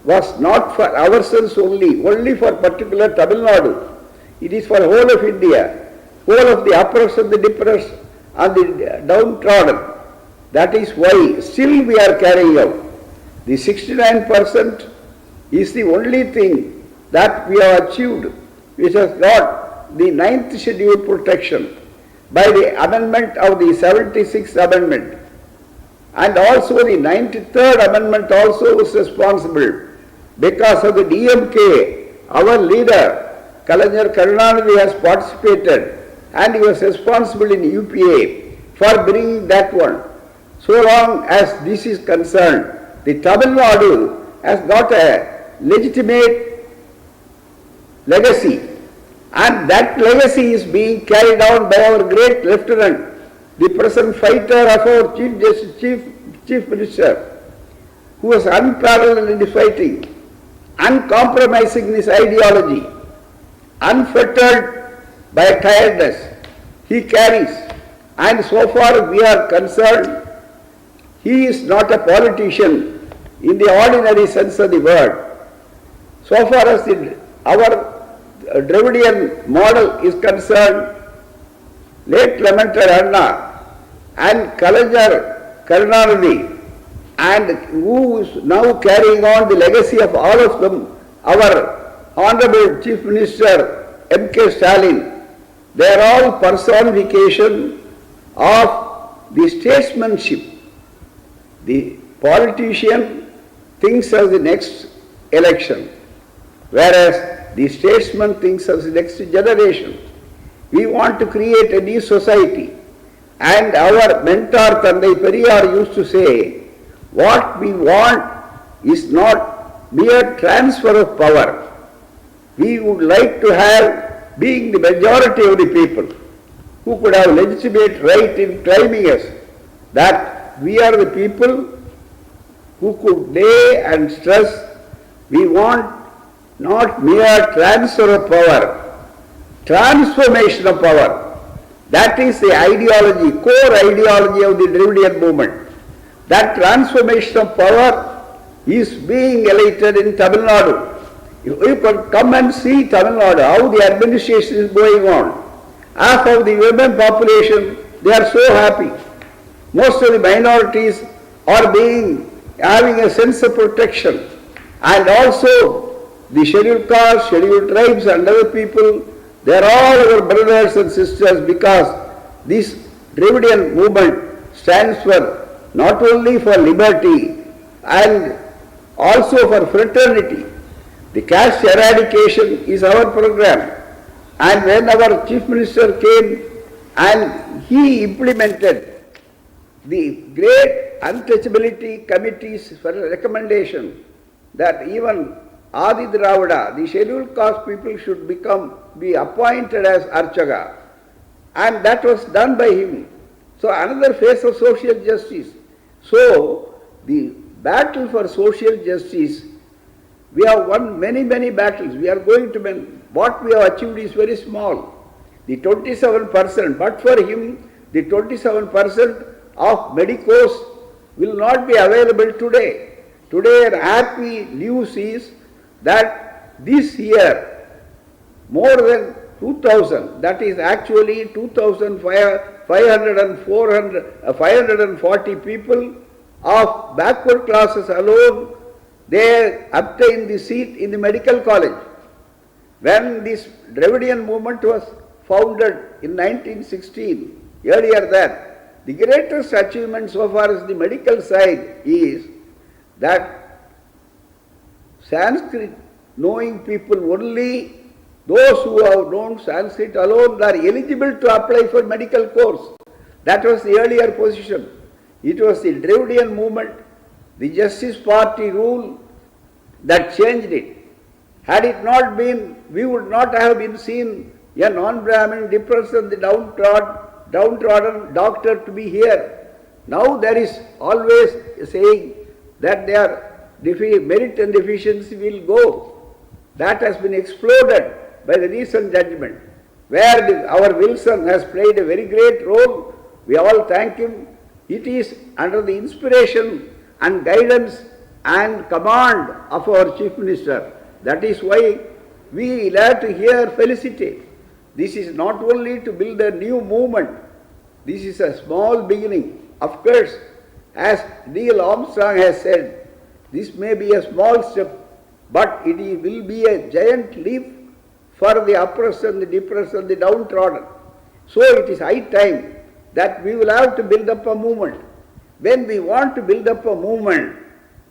was not for ourselves only for particular Tamil Nadu. It is for whole of India, whole of the oppressed and the depressed and the downtrodden. That is why still we are carrying out. The 69% is the only thing that we have achieved, which has got the 9th schedule protection by the amendment of the 76th amendment. And also the 93rd amendment also was responsible because of the DMK. Our leader, Kalaignar Karunanidhi, has participated and he was responsible in UPA for bringing that one. So long as this is concerned, the Tamil Nadu has got a legitimate legacy, and that legacy is being carried on by our great lieutenant, the present fighter of our Chief Minister, who was unparalleled in the fighting, uncompromising in his ideology, unfettered by tiredness. He carries, and so far we are concerned, he is not a politician in the ordinary sense of the word. So far as our Dravidian model is concerned, late lamented Anna and Kalaignar Karunanidhi, and who is now carrying on the legacy of all of them, our Honorable Chief Minister M.K. Stalin, they are all personification of the statesmanship. The politician thinks of the next election, whereas the statesman thinks of the next generation. We want to create a new society, and our mentor Tandai Periyar used to say, what we want is not mere transfer of power. We would like to have, being the majority of the people, who could have legitimate right in claiming us, that we are the people who could lay and stress, we want not mere transfer of power, transformation of power. That is the ideology, core ideology of the Dravidian movement. That transformation of power is being elated in Tamil Nadu. You can come and see Tamil Nadu, how the administration is going on. Half of the women population, they are so happy. Most of the minorities are having a sense of protection. And also the scheduled castes, scheduled tribes and other people, they are all our brothers and sisters, because this Dravidian movement stands for not only for liberty and also for fraternity. The caste eradication is our program. And when our Chief Minister came and he implemented the great untouchability committees for recommendation that even Adi Dravida, the scheduled caste people, should be appointed as Archaka. And that was done by him. So another phase of social justice. So the battle for social justice, we have won many battles. We are going to win. What we have achieved is very small. The 27%, but for him, the 27% of medicos will not be available today. Today, happy news is that this year, more than 2000, that is actually 540 people of backward classes alone, they obtained the seat in the medical college. When this Dravidian movement was founded in 1916, earlier that, the greatest achievement so far as the medical side is that Sanskrit knowing people, only those who have known Sanskrit alone are eligible to apply for medical course. That was the earlier position. It was the Dravidian movement, the Justice Party rule that changed it. Had it not been, we would not have been seen a non-Brahmin, depressed and the downtrodden doctor to be here. Now there is always saying that their merit and deficiency will go. That has been exploded by the recent judgment, where our Wilson has played a very great role. We all thank him. It is under the inspiration and guidance and command of our Chief Minister. That is why we have to here felicitate. This is not only to build a new movement. This is a small beginning. Of course, as Neil Armstrong has said, this may be a small step, but it will be a giant leap for the oppressed and the depressed and the downtrodden. So it is high time that we will have to build up a movement. When we want to build up a movement,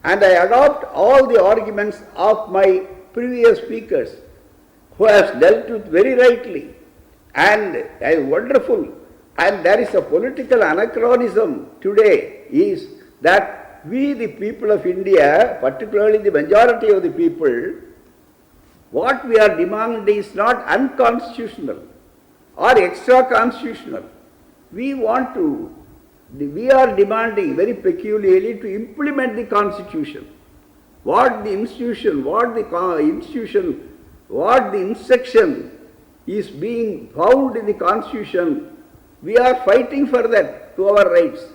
and I adopt all the arguments of my previous speakers, who have dealt with very rightly, and wonderful, and there is a political anachronism today, is that we the people of India, particularly the majority of the people, what we are demanding is not unconstitutional or extra-constitutional. We are demanding very peculiarly to implement the Constitution. What the instruction is being found in the Constitution, we are fighting for that to our rights.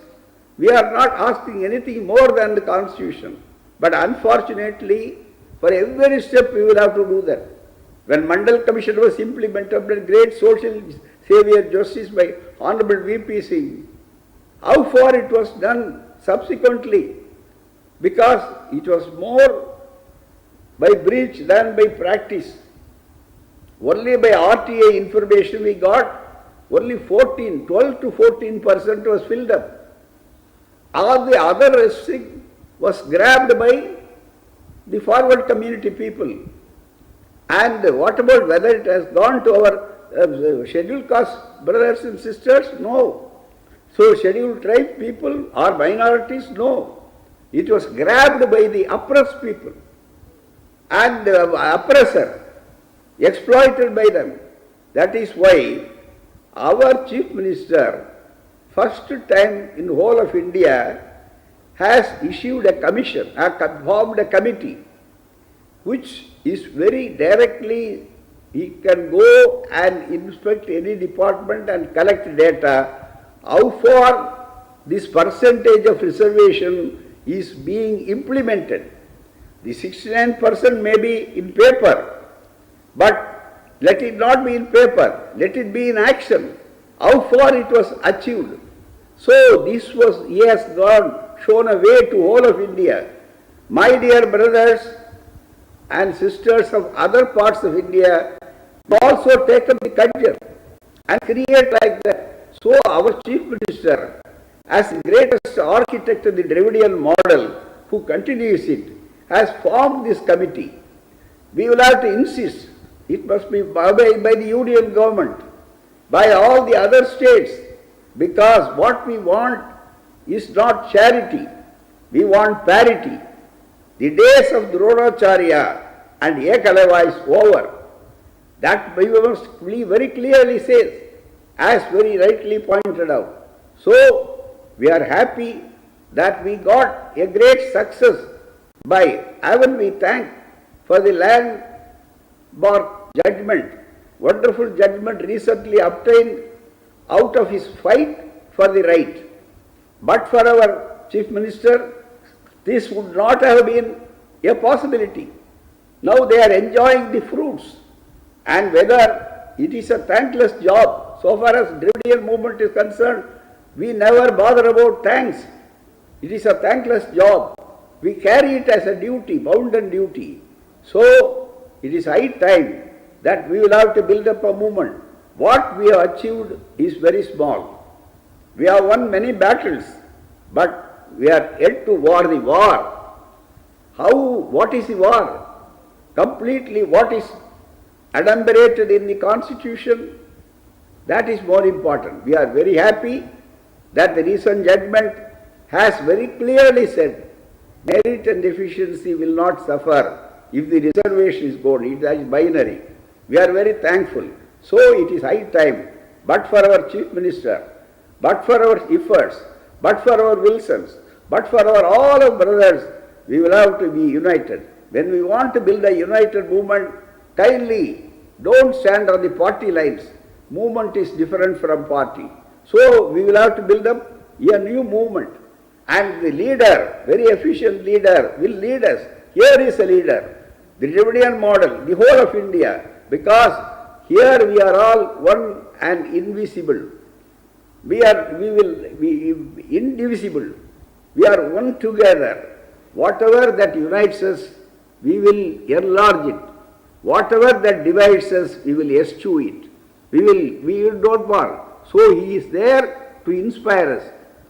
We are not asking anything more than the Constitution. But unfortunately, for every step we will have to do that. When Mandal Commission was implemented, the great social savior justice by Honorable V.P. Singh, how far it was done subsequently, because it was more by breach than by practice. Only by RTA information we got, only 12 to 14% was filled up. All the other restriction was grabbed by the forward community people. And what about whether it has gone to our scheduled caste brothers and sisters? No. So scheduled tribe people or minorities? No. It was grabbed by the oppressed people and oppressor, exploited by them. That is why our Chief Minister, first time in the whole of India, has issued a commission, formed a committee, which is very directly, he can go and inspect any department and collect data, how far this percentage of reservation is being implemented. The 69% may be in paper, but let it not be in paper, let it be in action. How far it was achieved. So he has shown a way to all of India. My dear brothers and sisters of other parts of India also take up the culture and create like that. So our Chief Minister, as the greatest architect of the Dravidian model, who continues it, has formed this committee. We will have to insist, it must be by the Union government, by all the other states, because what we want is not charity, we want parity. The days of Dronacharya and Ekalava is over. That we must very clearly say, as very rightly pointed out. So, we are happy that we got a great success by, even we thank for the landmark judgment, wonderful judgment recently obtained out of his fight for the right. But for our Chief Minister, this would not have been a possibility. Now they are enjoying the fruits, and whether it is a thankless job. So far as Dravidian movement is concerned, we never bother about thanks. It is a thankless job. We carry it as a duty, bounden duty. So it is high time that we will have to build up a movement. What we have achieved is very small. We have won many battles, but we are yet to war the war. What is the war? Completely what is adumbrated in the constitution, that is more important. We are very happy that the recent judgment has very clearly said merit and deficiency will not suffer if the reservation is good. It is binary. We are very thankful. So it is high time, but for our Chief Minister, but for our efforts, but for our Wilsons, but for our all our brothers, we will have to be united. When we want to build a united movement, kindly don't stand on the party lines. Movement is different from party. So we will have to build up a new movement. And the leader, very efficient leader, will lead us. Here is a leader, the Dravidian model, the whole of India, because here we are all one and invisible. We will be indivisible. We are one together. Whatever that unites us, we will enlarge it. Whatever that divides us, we will eschew it. We don't want. So he is there to inspire us.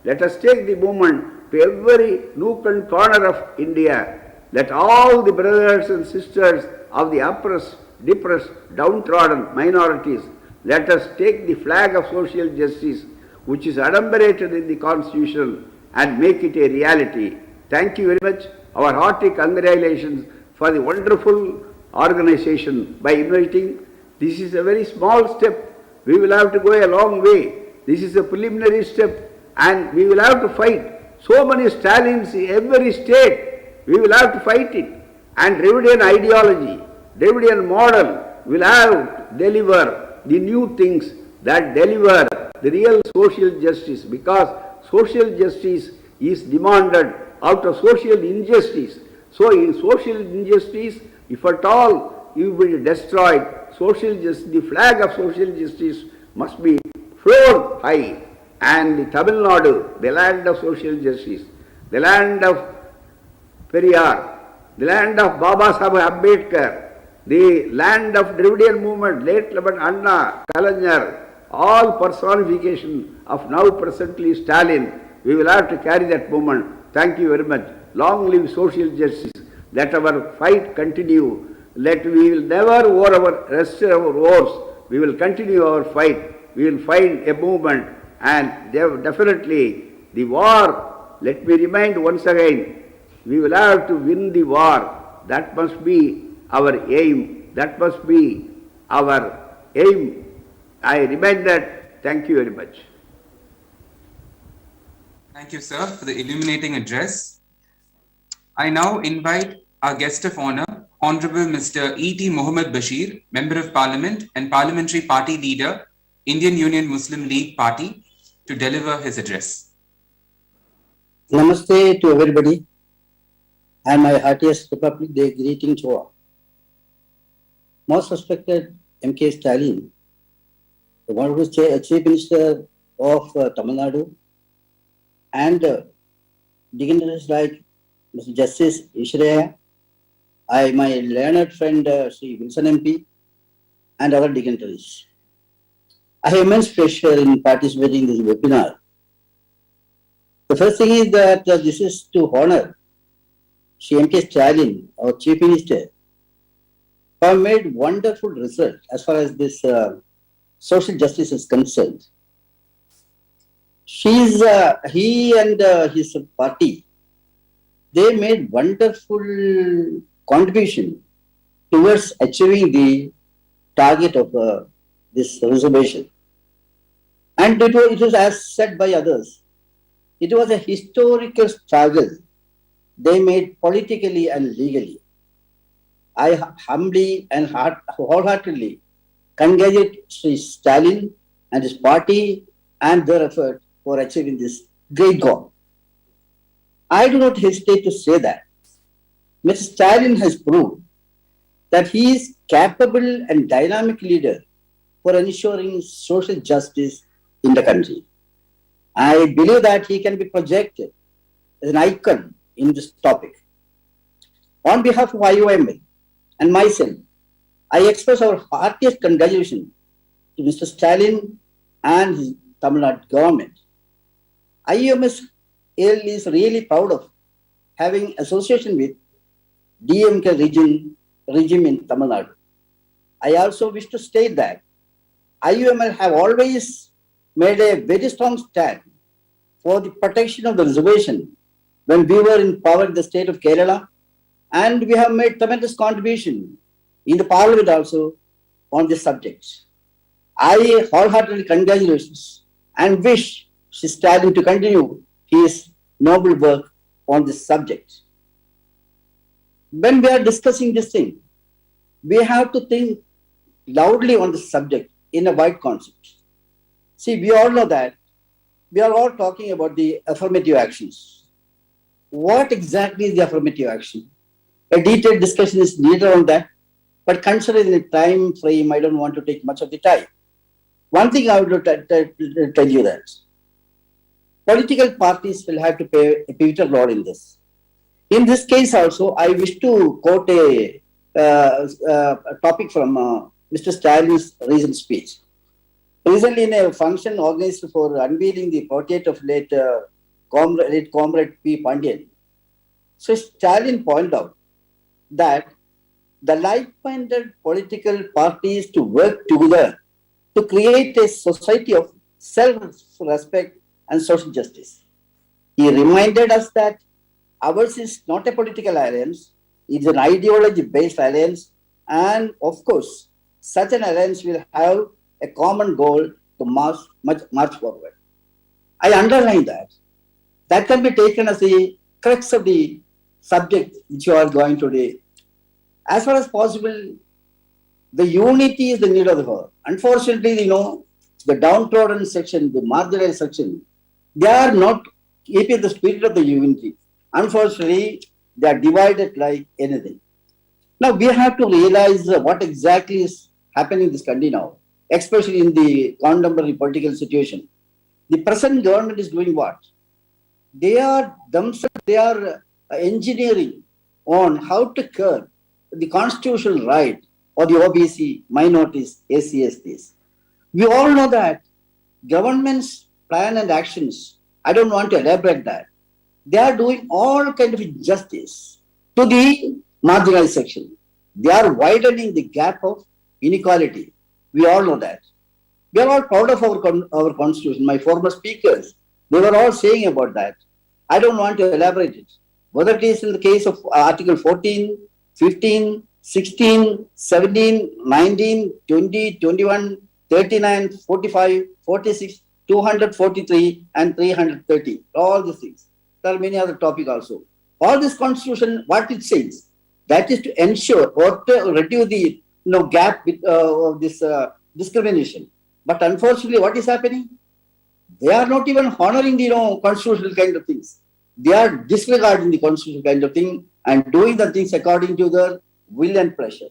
Let us take the movement to every nook and corner of India. Let all the brothers and sisters of the oppressed, depressed, downtrodden minorities, let us take the flag of social justice, which is adumbrated in the Constitution, and make it a reality. Thank you very much. Our hearty congratulations for the wonderful organization by inviting. This is a very small step. We will have to go a long way. This is a preliminary step, and we will have to fight. So many Stalins in every state, we will have to fight it. And Dravidian ideology, Dravidian model will have to deliver the new things that deliver the real social justice, because social justice is demanded out of social injustice. So in social injustice, if at all you will be destroyed, social justice, the flag of social justice must be flown high. And the Tamil Nadu, the land of social justice, the land of Periyar, the land of Baba Saheb Ambedkar, the land of Dravidian movement, late Anna, Kalaignar, all personification of now presently Stalin, we will have to carry that movement. Thank you very much. Long live social justice. Let our fight continue. We will never rest our wars. We will continue our fight. We will find a movement, and definitely the war, let me remind once again, we will have to win the war. That must be our aim. That must be our aim. I remind that. Thank you very much. Thank you, sir, for the illuminating address. I now invite our guest of honor, Honorable Mr. E.T. Mohammed Bashir, Member of Parliament and Parliamentary Party Leader, Indian Union Muslim League Party, to deliver his address. Namaste to everybody, and my heartiest Republic Day greeting to all. Most respected M.K. Stalin, the Honorable Chief Minister of Tamil Nadu, and dignitaries like Mr. Justice Ishreya, my learned friend Sri Wilson MP, and other dignitaries. I have immense pleasure in participating in this webinar. The first thing is that this is to honor Sri M.K. Stalin, our Chief Minister, who have made wonderful result as far as this social justice is concerned. He and his party, they made wonderful contribution towards achieving the target of this reservation. And it was as said by others, it was a historical struggle they made politically and legally. I humbly and wholeheartedly congratulate Sri Stalin and his party and their effort for achieving this great goal. I do not hesitate to say that Mr. Stalin has proved that he is capable and dynamic leader for ensuring social justice in the country. I believe that he can be projected as an icon in this topic. On behalf of IOML and myself, I express our heartiest congratulations to Mr. Stalin and his Tamil Nadu government. IOML is really proud of having association with DMK regime in Tamil Nadu. I also wish to state that IOML have always made a very strong stand for the protection of the reservation when we were in power in the state of Kerala, and we have made tremendous contribution in the parliament also on this subject. I wholeheartedly congratulate and wish Mr. Stalin to continue his noble work on this subject. When we are discussing this thing, we have to think loudly on this subject in a wide concept. See, we all know that we are all talking about the affirmative actions. What exactly is the affirmative action? A detailed discussion is needed on that, but considering the time frame, I don't want to take much of the time. One thing I would tell you that political parties will have to play a pivotal role in this. In this case also, I wish to quote a topic from Mr. Stalin's recent speech. Recently, in a function organized for unveiling the portrait of late Comrade P. Pandian, so Stalin pointed out that the like-minded political parties to work together to create a society of self-respect and social justice. He reminded us that ours is not a political alliance, it's an ideology-based alliance, and of course, such an alliance will have a common goal to march forward. I underline that. That can be taken as the crux of the subject which you are going today. As far as possible, the unity is the need of the hour. Unfortunately, the downtrodden section, the marginalized section, they are not keeping the spirit of the unity. Unfortunately, they are divided like anything. Now, we have to realize what exactly is happening in this country now, especially in the contemporary political situation. The present government is doing what? They are engineering on how to curb the constitutional right or the OBC, minorities, SCSTs. We all know that government's plan and actions, I don't want to elaborate that. They are doing all kind of injustice to the marginalized section. They are widening the gap of inequality. We all know that. We are all proud of our constitution. My former speakers, they were all saying about that. I don't want to elaborate it. Whether it is in the case of Article 14, 15, 16, 17, 19, 20, 21, 39, 45, 46, 243, and 330. All these things. There are many other topics also. All this constitution, what it says, that is to ensure or to reduce the gap of this discrimination. But unfortunately, what is happening? They are not even honoring the constitutional kind of things. They are disregarding the constitutional kind of thing and doing the things according to their will and pleasure.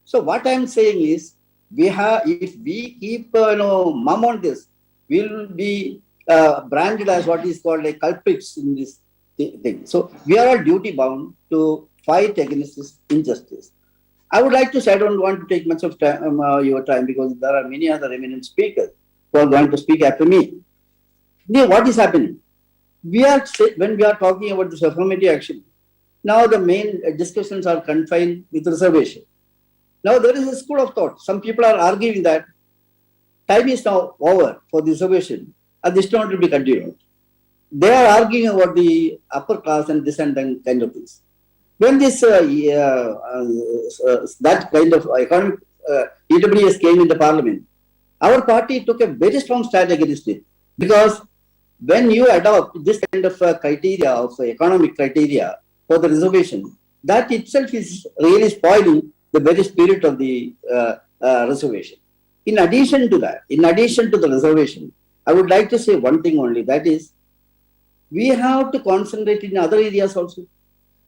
So what I am saying is, if we keep mum on this, we will be branded as what is called like culprits in this thing. So we are all duty bound to fight against this injustice. I would like to say, I don't want to take much of your time because there are many other eminent speakers who are going to speak after me. What is happening? When we are talking about this affirmative action, now the main discussions are confined with reservation. Now there is a school of thought. Some people are arguing that time is now over for the reservation and this not will be continued. They are arguing about the upper class and this and that kind of things. When this that kind of economic EWS came in the parliament, our party took a very strong stand against it, because when you adopt this kind of criteria of economic criteria for the reservation, that itself is really spoiling the very spirit of the reservation. In addition to that, in addition to the reservation, I would like to say one thing only, that is, we have to concentrate in other areas also.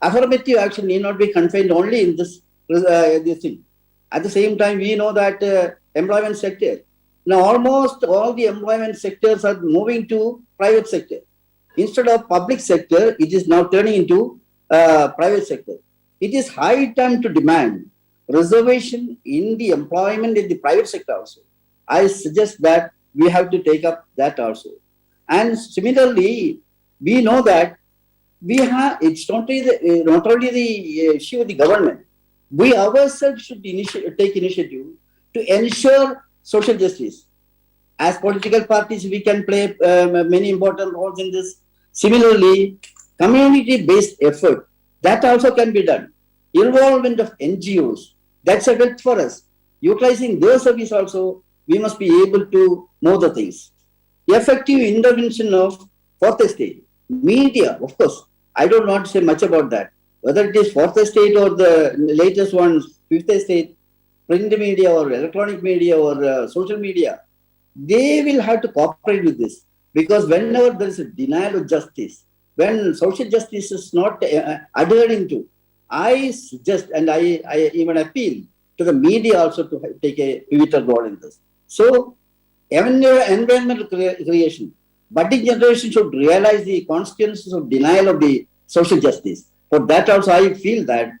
Affirmative action need not be confined only in this thing. At the same time, we know that employment sector, Now almost all the employment sectors are moving to private sector. Instead of public sector, it is now turning into private sector. It is high time to demand reservation in the employment in the private sector also. I suggest that we have to take up that also. And similarly, we know that we have, it's not only the issue of the government. We ourselves should take initiative to ensure social justice. As political parties, we can play many important roles in this. Similarly, community-based effort, that also can be done. Involvement of NGOs, that's a good for us. Utilizing their service also, we must be able to know the things. Effective intervention of fourth estate, media, of course, I don't want to say much about that. Whether it is fourth estate or the latest one, fifth estate, print media or electronic media or social media, they will have to cooperate with this. Because whenever there is a denial of justice, when social justice is not adhering to, I suggest and I even appeal to the media also to take a pivotal role in this. So, environmental creation, budding generation should realize the consequences of denial of the social justice. For that also, I feel that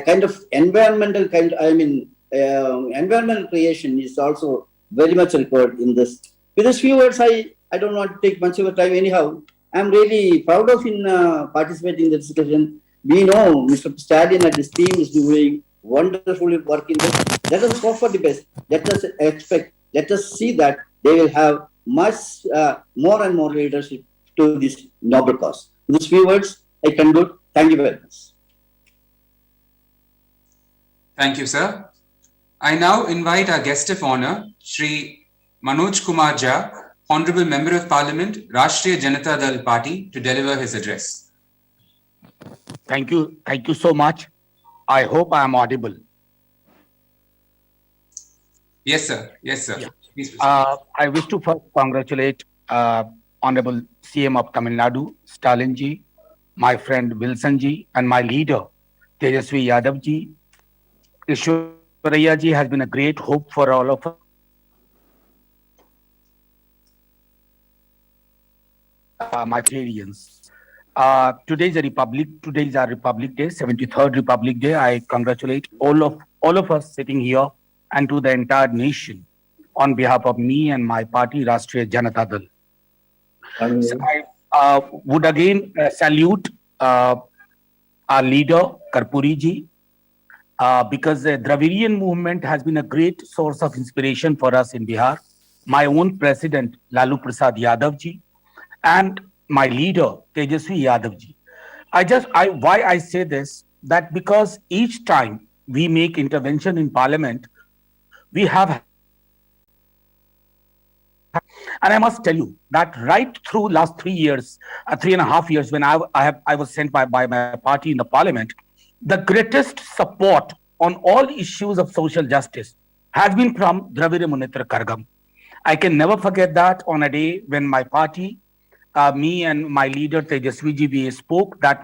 kind of environmental environmental creation is also very much required in this. With these few words, I don't want to take much of your time anyhow. I'm really proud of participating in the discussion. We know Mr. Stalin and his team is doing wonderful work in this. Let us hope for the best. Let us expect, let us see that they will have much more and more leadership to this noble cause. With these few words, I conclude. Thank you very much. Thank you, sir. I now invite our guest of honor, Shri Manoj Kumar Jha, Honorable Member of Parliament, Rashtriya Janata Dal Party, to deliver his address. Thank you. Thank you so much. I hope I am audible. Yes, sir. Yes, sir. Yeah. Please proceed. I wish to first congratulate Honorable CM of Tamil Nadu, Stalin ji, my friend Wilson ji, and my leader, Tejasvi Yadav ji. Ishwaraya ji has been a great hope for all of us. My Canadians. Today is our Republic Day, 73rd Republic Day. I congratulate all of us sitting here and to the entire nation on behalf of me and my party, Rashtriya Janata Dal. So I would again salute our leader, Karpuri ji, because the Dravidian movement has been a great source of inspiration for us in Bihar. My own president, Lalu Prasad Yadav ji, and my leader, Tejasvi Yadav ji. Why I say this, that because each time we make intervention in parliament, we have, and I must tell you that right through last 3 years, 3.5 years, when I was sent by my party in the parliament, the greatest support on all issues of social justice has been from Dravidian Munnetra Kargam. I can never forget that on a day when my party, me and my leader Tejasvi ji, we spoke that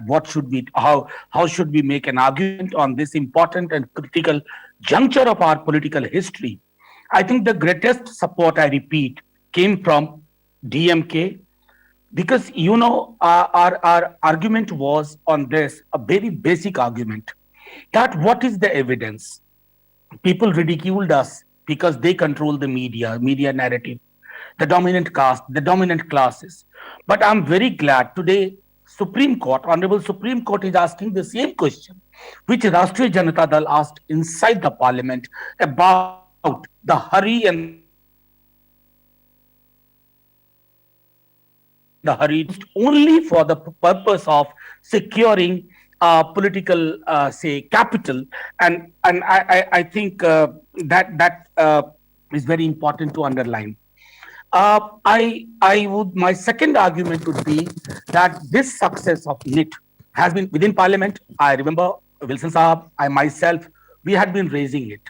how should we make an argument on this important and critical juncture of our political history. I think the greatest support, I repeat, came from DMK, because our argument was on this, a very basic argument, that what is the evidence? People ridiculed us because they control the media narrative, the dominant caste, the dominant classes. But I'm very glad today Honorable Supreme Court is asking the same question which Rashtriya Janata Dal asked inside the parliament about the hurry and the hurry only for the purpose of securing political, capital, and I think that is very important to underline. My second argument would be that this success of NIT has been within Parliament. I remember Wilson Saab, I myself, we had been raising it.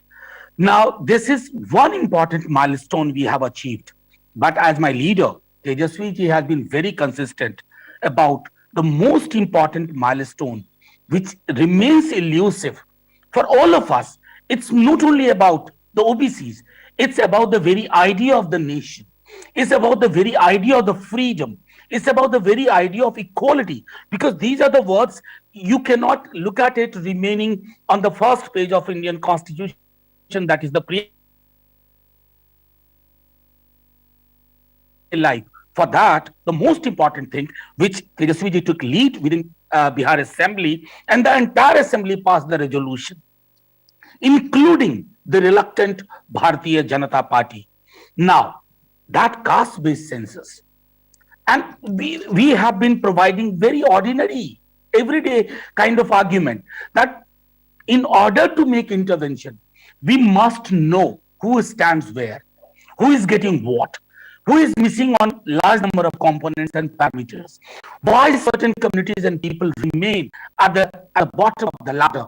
Now, this is one important milestone we have achieved. But as my leader, Tejasvi ji has been very consistent about the most important milestone, which remains elusive for all of us. It's not only about the OBCs, It's about the very idea of the nation. It's about the very idea of the freedom. It's about the very idea of equality, because these are the words you cannot look at it remaining on the first page of Indian Constitution, that is the life. For that, the most important thing, which Tejaswiji took lead within Bihar Assembly, and the entire Assembly passed the resolution, including the reluctant Bharatiya Janata Party. Now, that caste-based census, and we have been providing very ordinary, everyday kind of argument that in order to make intervention, we must know who stands where, who is getting what, who is missing on large number of components and parameters, why certain communities and people remain at the bottom of the ladder.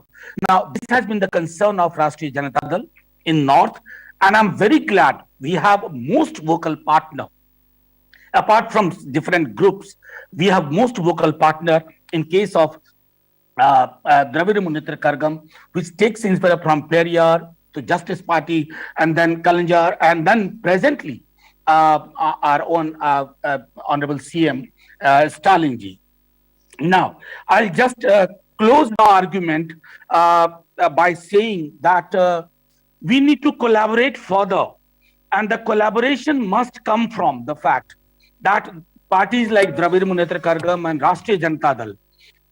Now, this has been the concern of Rashtriya Janata Dal in North, and I'm very glad we have a most vocal partner. Apart from different groups, we have most vocal partner in case of Dravidian Munnetra Kargam, which takes inspiration from Periyar to Justice Party, and then Kalanjar, and then presently our own Honorable CM Stalinji. Now, I'll just close the argument by saying that we need to collaborate further, and the collaboration must come from the fact that parties like Dravidian Munnetra Kargam and Rashtriya Janata Dal,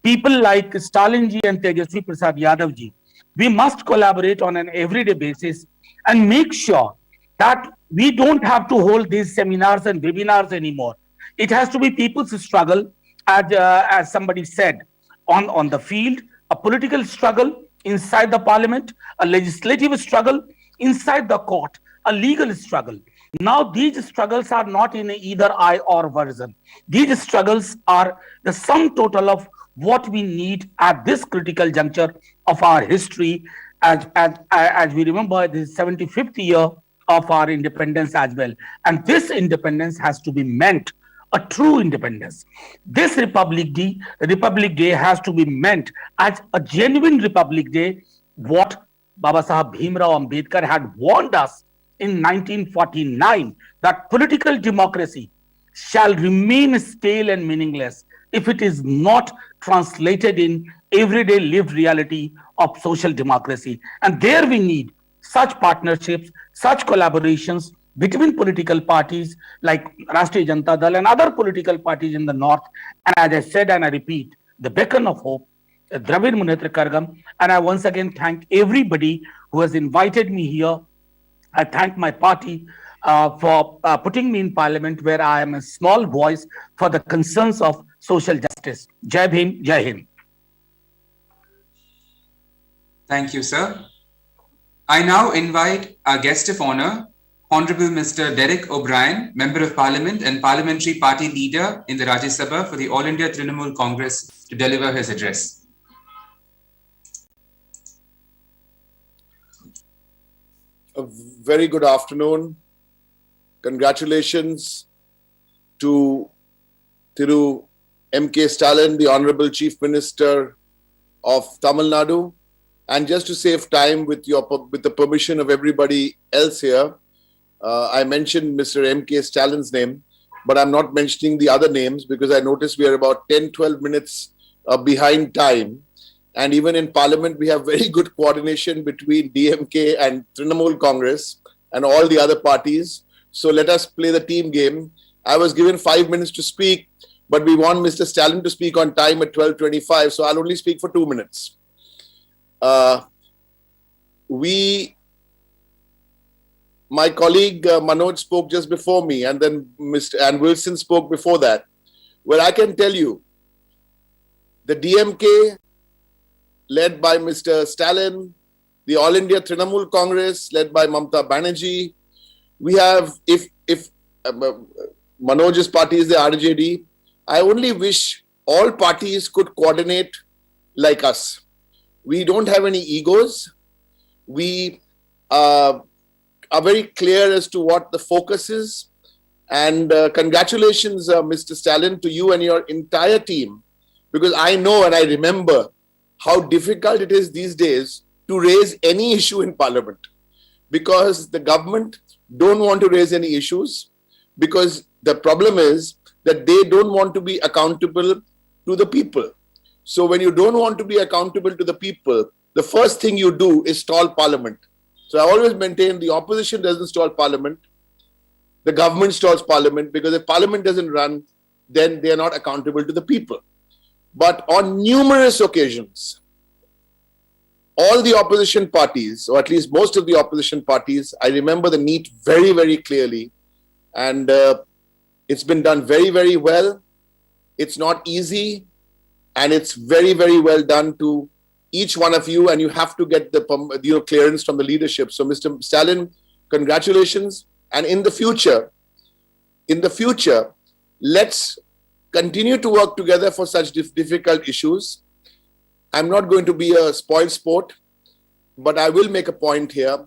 people like Stalinji and Tejasvi Prasad Yadavji, we must collaborate on an everyday basis and make sure that we don't have to hold these seminars and webinars anymore. It has to be people's struggle, as somebody said, on the field, a political struggle inside the parliament, a legislative struggle inside the court, a legal struggle. Now, these struggles are not in either I or version. These struggles are the sum total of what we need at this critical juncture of our history, as we remember the 75th year of our independence as well. And this independence has to be meant a true independence. This Republic Day has to be meant as a genuine Republic Day, what Baba Sahib Bhimrao Ambedkar had warned us in 1949, that political democracy shall remain stale and meaningless if it is not translated in everyday lived reality of social democracy. And there we need such partnerships, such collaborations between political parties like Rashtriya Janata Dal and other political parties in the North. And as I said, and I repeat, the beacon of hope, Dravidian Munnetra Kargam. And I once again thank everybody who has invited me here. I thank my party for putting me in parliament, where I am a small voice for the concerns of social justice. Jai Bhim, Jai Hind. Thank you, sir. I now invite our guest of honor, Honorable Mr. Derek O'Brien, Member of Parliament and Parliamentary Party Leader in the Rajya Sabha for the All India Trinamool Congress, to deliver his address. A very good afternoon. Congratulations to Thiru M.K. Stalin, the Honorable Chief Minister of Tamil Nadu. And just to save time, with the permission of everybody else here, I mentioned Mr. M.K. Stalin's name, but I'm not mentioning the other names because I noticed we are about 10-12 minutes behind time. And even in Parliament, we have very good coordination between DMK and Trinamool Congress and all the other parties. So let us play the team game. I was given 5 minutes to speak, but we want Mr. Stalin to speak on time at 12:25. So I'll only speak for 2 minutes. My colleague Manoj spoke just before me, and then Mr. Wilson spoke before that. Well, I can tell you, the DMK, led by Mr. Stalin, the All India Trinamool Congress, led by Mamta Banerjee. We have, if Manoj's party is the RJD, I only wish all parties could coordinate like us. We don't have any egos. We are very clear as to what the focus is. And congratulations, Mr. Stalin, to you and your entire team, because I know and I remember how difficult it is these days to raise any issue in Parliament, because the government don't want to raise any issues because the problem is that they don't want to be accountable to the people. So when you don't want to be accountable to the people, the first thing you do is stall parliament. So I always maintain the opposition doesn't stall parliament. The government stalls parliament because if parliament doesn't run, then they are not accountable to the people. But on numerous occasions, all the opposition parties, or at least most of the opposition parties, I remember the NEET very, very clearly. And it's been done very, very well. It's not easy. And it's very, very well done to each one of you. And you have to get the clearance from the leadership. So Mr. Stalin, congratulations. And in the future, let's continue to work together for such difficult issues. I'm not going to be a spoiled sport, but I will make a point here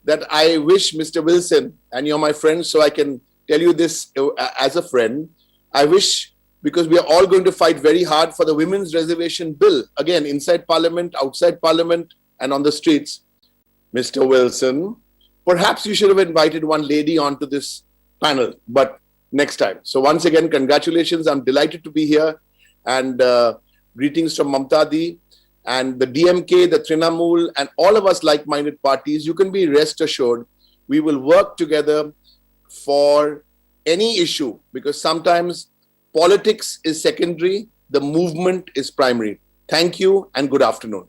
that I wish Mr. Wilson, and you're my friend, so I can tell you this as a friend, I wish, because we are all going to fight very hard for the women's reservation bill, again, inside Parliament, outside Parliament, and on the streets. Mr. Wilson, perhaps you should have invited one lady onto this panel, but next time. So once again, congratulations. I'm delighted to be here. And greetings from Mamtadi and the DMK, the Trinamool, and all of us like-minded parties. You can be rest assured we will work together for any issue, because sometimes politics is secondary, the movement is primary. Thank you and good afternoon.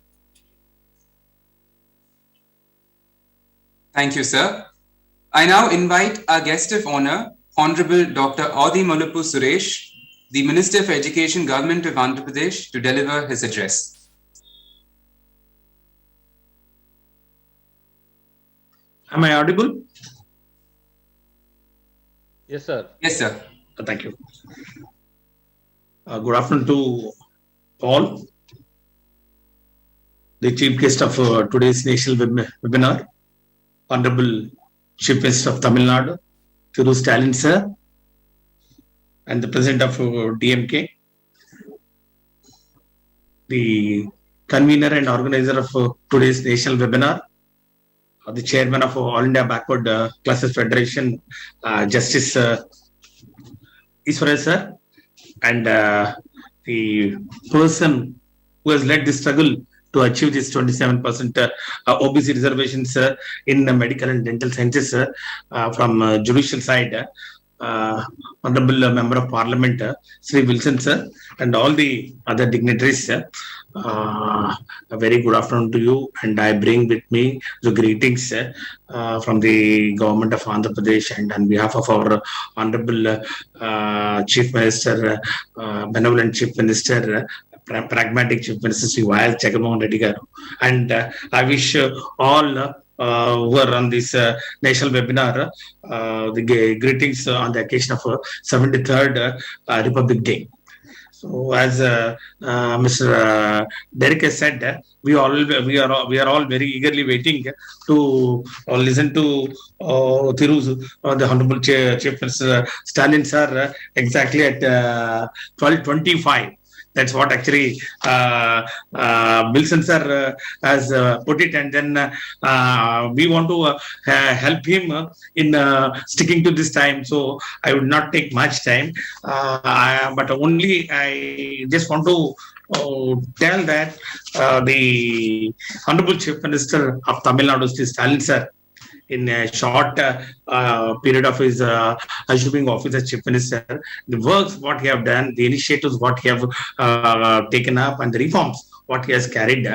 Thank you, sir. I now invite our guest of honor, Honorable Dr. Adi Malappu Suresh, the Minister for Education, Government of Andhra Pradesh, to deliver his address. Am I audible? Yes, sir. Yes, sir. Thank you. Good afternoon to all. The chief guest of today's national webinar, Honorable Chief Minister of Tamil Nadu, Thiru Stalin sir, and the President of DMK, the convener and organizer of today's national webinar, the Chairman of All India Backward Classes Federation, Justice Iswaran sir, and the person who has led this struggle to achieve this 27% OBC reservations in medical and dental sciences from judicial side, Honorable Member of Parliament, Sri Wilson sir, and all the other dignitaries. A very good afternoon to you, and I bring with me the greetings from the government of Andhra Pradesh, and on behalf of our Honorable Chief Minister, Benevolent Chief Minister, Pragmatic Chief Minister Sri Y.S. Jagannath Reddy garu. And I wish all who are on this national webinar the greetings on the occasion of 73rd Republic Day. So, as Mr. Derek has said, we are all very eagerly waiting to listen to Thiru's, the Honorable Chief Minister Stalin sir, exactly at 12:25. That's what actually Wilson sir has put it, and then we want to help him in sticking to this time. So I would not take much time, but only I just want to tell that the Honorable Chief Minister of Tamil Nadu, Stalin sir, in a short period of his assuming office as Chief Minister, the works what he have done, the initiatives what he have taken up, and the reforms what he has carried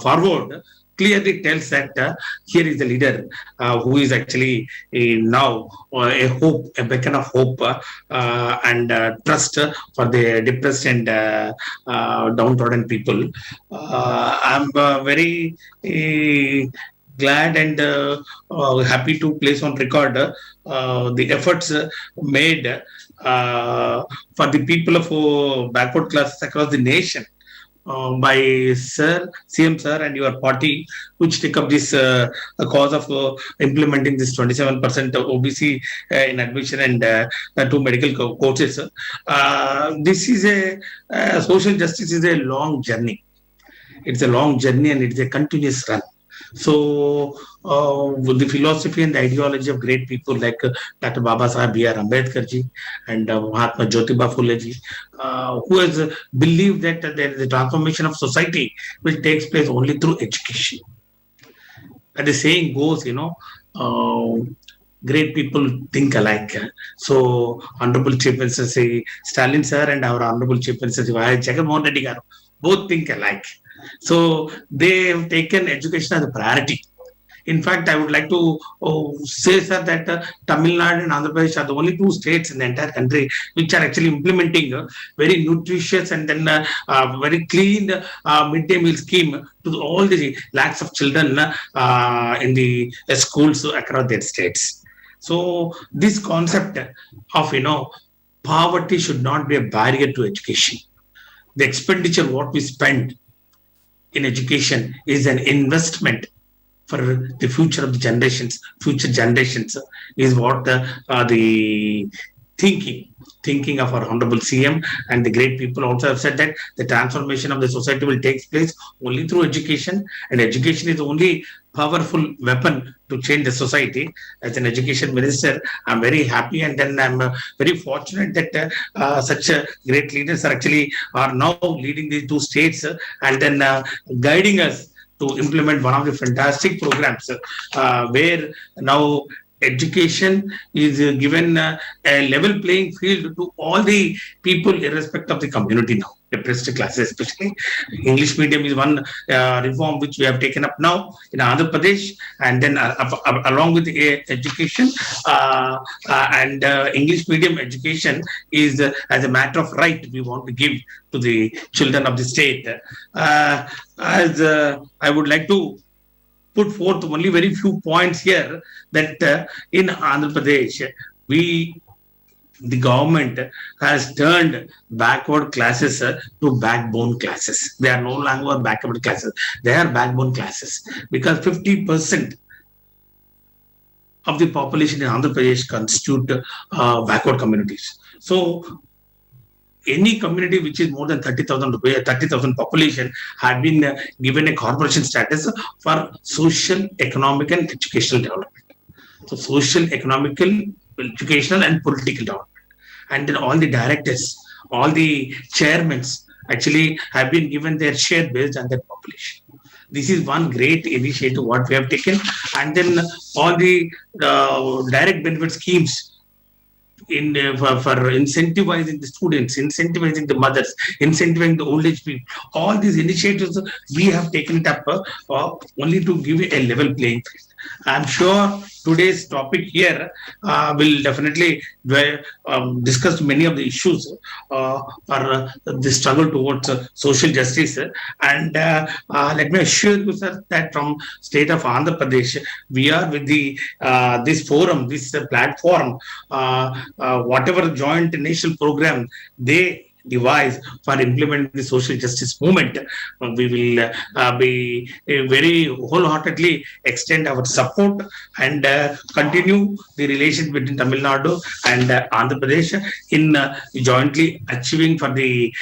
forward clearly tells that here is the leader who is actually now a hope, a beacon of hope and trust for the depressed and downtrodden people. I'm very glad and happy to place on record the efforts made for the people of backward classes across the nation by Sir, CM Sir and your party, which take up this cause of implementing this 27% OBC in admission and to medical courses. This is a social justice is a long journey. It's a long journey and it's a continuous run. So, with the philosophy and the ideology of great people like Dr. Baba Sahib B.R. Ambedkar ji and Mahatma Jyotiba Phule ji, who has believed that there is a transformation of society which takes place only through education. And the saying goes, great people think alike. So, Honorable Chief Minister Stalin sir and our Honorable Chief Minister Jagannath Reddy garu both think alike. So, they have taken education as a priority. In fact, I would like to say, sir, that Tamil Nadu and Andhra Pradesh are the only two states in the entire country which are actually implementing very nutritious and then very clean midday meal scheme to all the lakhs of children in the schools across their states. So this concept of, poverty should not be a barrier to education. The expenditure, what we spend in education is an investment for the future of the future generations is what the thinking of our Honorable CM and the great people also have said that the transformation of the society will take place only through education, and education is the only powerful weapon to change the society. As an education minister, I'm very happy, and then I'm very fortunate that such great leaders are now leading these two states and then guiding us to implement one of the fantastic programs where now education is given a level playing field to all the people irrespective of the community now, depressed classes especially. English medium is one reform which we have taken up now in Andhra Pradesh, and then along with education and English medium education is as a matter of right we want to give to the children of the state. As I would like to put forth only very few points here that in Andhra Pradesh, the government has turned backward classes to backbone classes. They are no longer backward classes. They are backbone classes because 50% of the population in Andhra Pradesh constitute backward communities. So any community which is more than 30,000 population had been given a corporation status for social, economic and educational development. So social, economical, educational and political development. And then all the directors, all the chairmen actually have been given their share based on their population. This is one great initiative what we have taken. And then all the direct benefit schemes for incentivizing the students, incentivizing the mothers, incentivizing the old age people. All these initiatives we have taken it up only to give a level playing field. I'm sure today's topic here will definitely discuss many of the issues for the struggle towards social justice. And let me assure you, sir, that from state of Andhra Pradesh, we are with the this forum, this platform, whatever joint national program they devise for implementing the social justice movement, we will be very wholeheartedly extend our support and continue the relation between Tamil Nadu and Andhra Pradesh in jointly achieving for the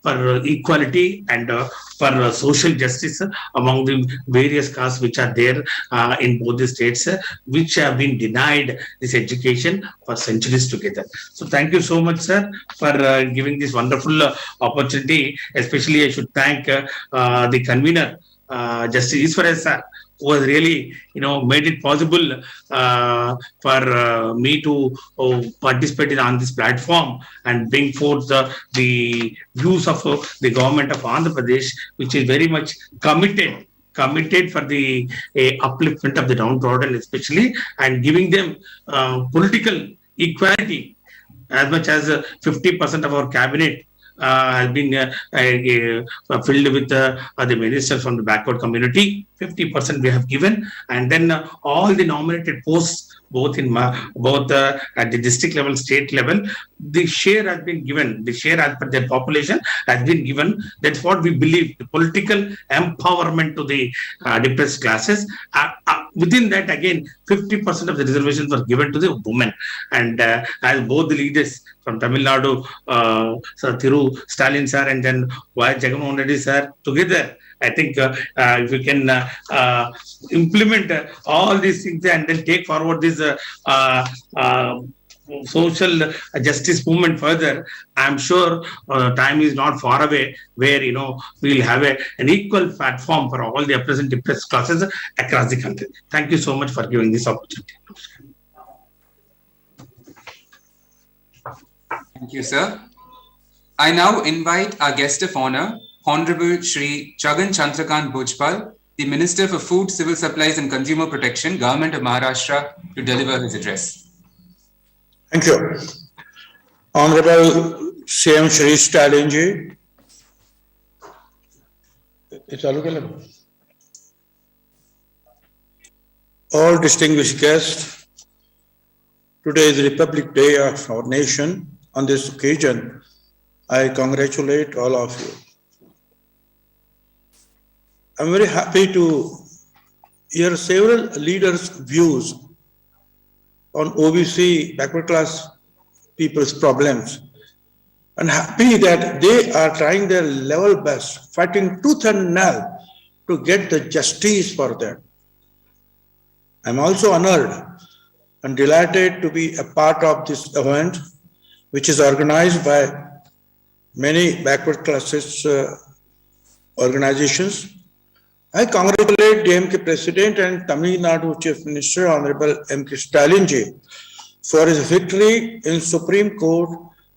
for equality and for social justice among the various castes which are there in both the states, which have been denied this education for centuries together. So thank you so much, sir, for giving this wonderful opportunity. Especially I should thank the convener, Justice Iswaran sir, who has really made it possible for me to participate on this platform and bring forth the views of the government of Andhra Pradesh, which is very much committed for the upliftment of the downtrodden especially, and giving them political equality. As much as 50% of our cabinet has been filled with the ministers from the backward community. 50% we have given, and then all the nominated posts, both in both at the district level, state level, the share has been given. The share as per their population has been given. That's what we believe. The political empowerment to the depressed classes. Within that, again, 50% of the reservations were given to the women. And as both the leaders from Tamil Nadu, Sir Thiru Stalin sir, and then Y. Jagannath Reddy sir, together I think if we can implement all these things and then take forward this social justice movement further, I'm sure time is not far away where we'll have an equal platform for all the oppressed and depressed classes across the country. Thank you so much for giving this opportunity. Thank you, sir. I now invite our guest of honor, Honorable Shri Chagan Chandrakant Bhojpal, the Minister for Food, Civil Supplies and Consumer Protection, Government of Maharashtra, to deliver his address. Thank you. Honorable CM Shri Stalin ji. All distinguished guests, today is Republic Day of our nation. On this occasion, I congratulate all of you. I'm very happy to hear several leaders' views on OBC backward class people's problems, and happy that they are trying their level best, fighting tooth and nail to get the justice for them. I'm also honored and delighted to be a part of this event, which is organized by many backward classes organizations. I congratulate the MK President and Tamil Nadu Chief Minister, Honorable MK Stalin ji, for his victory in Supreme Court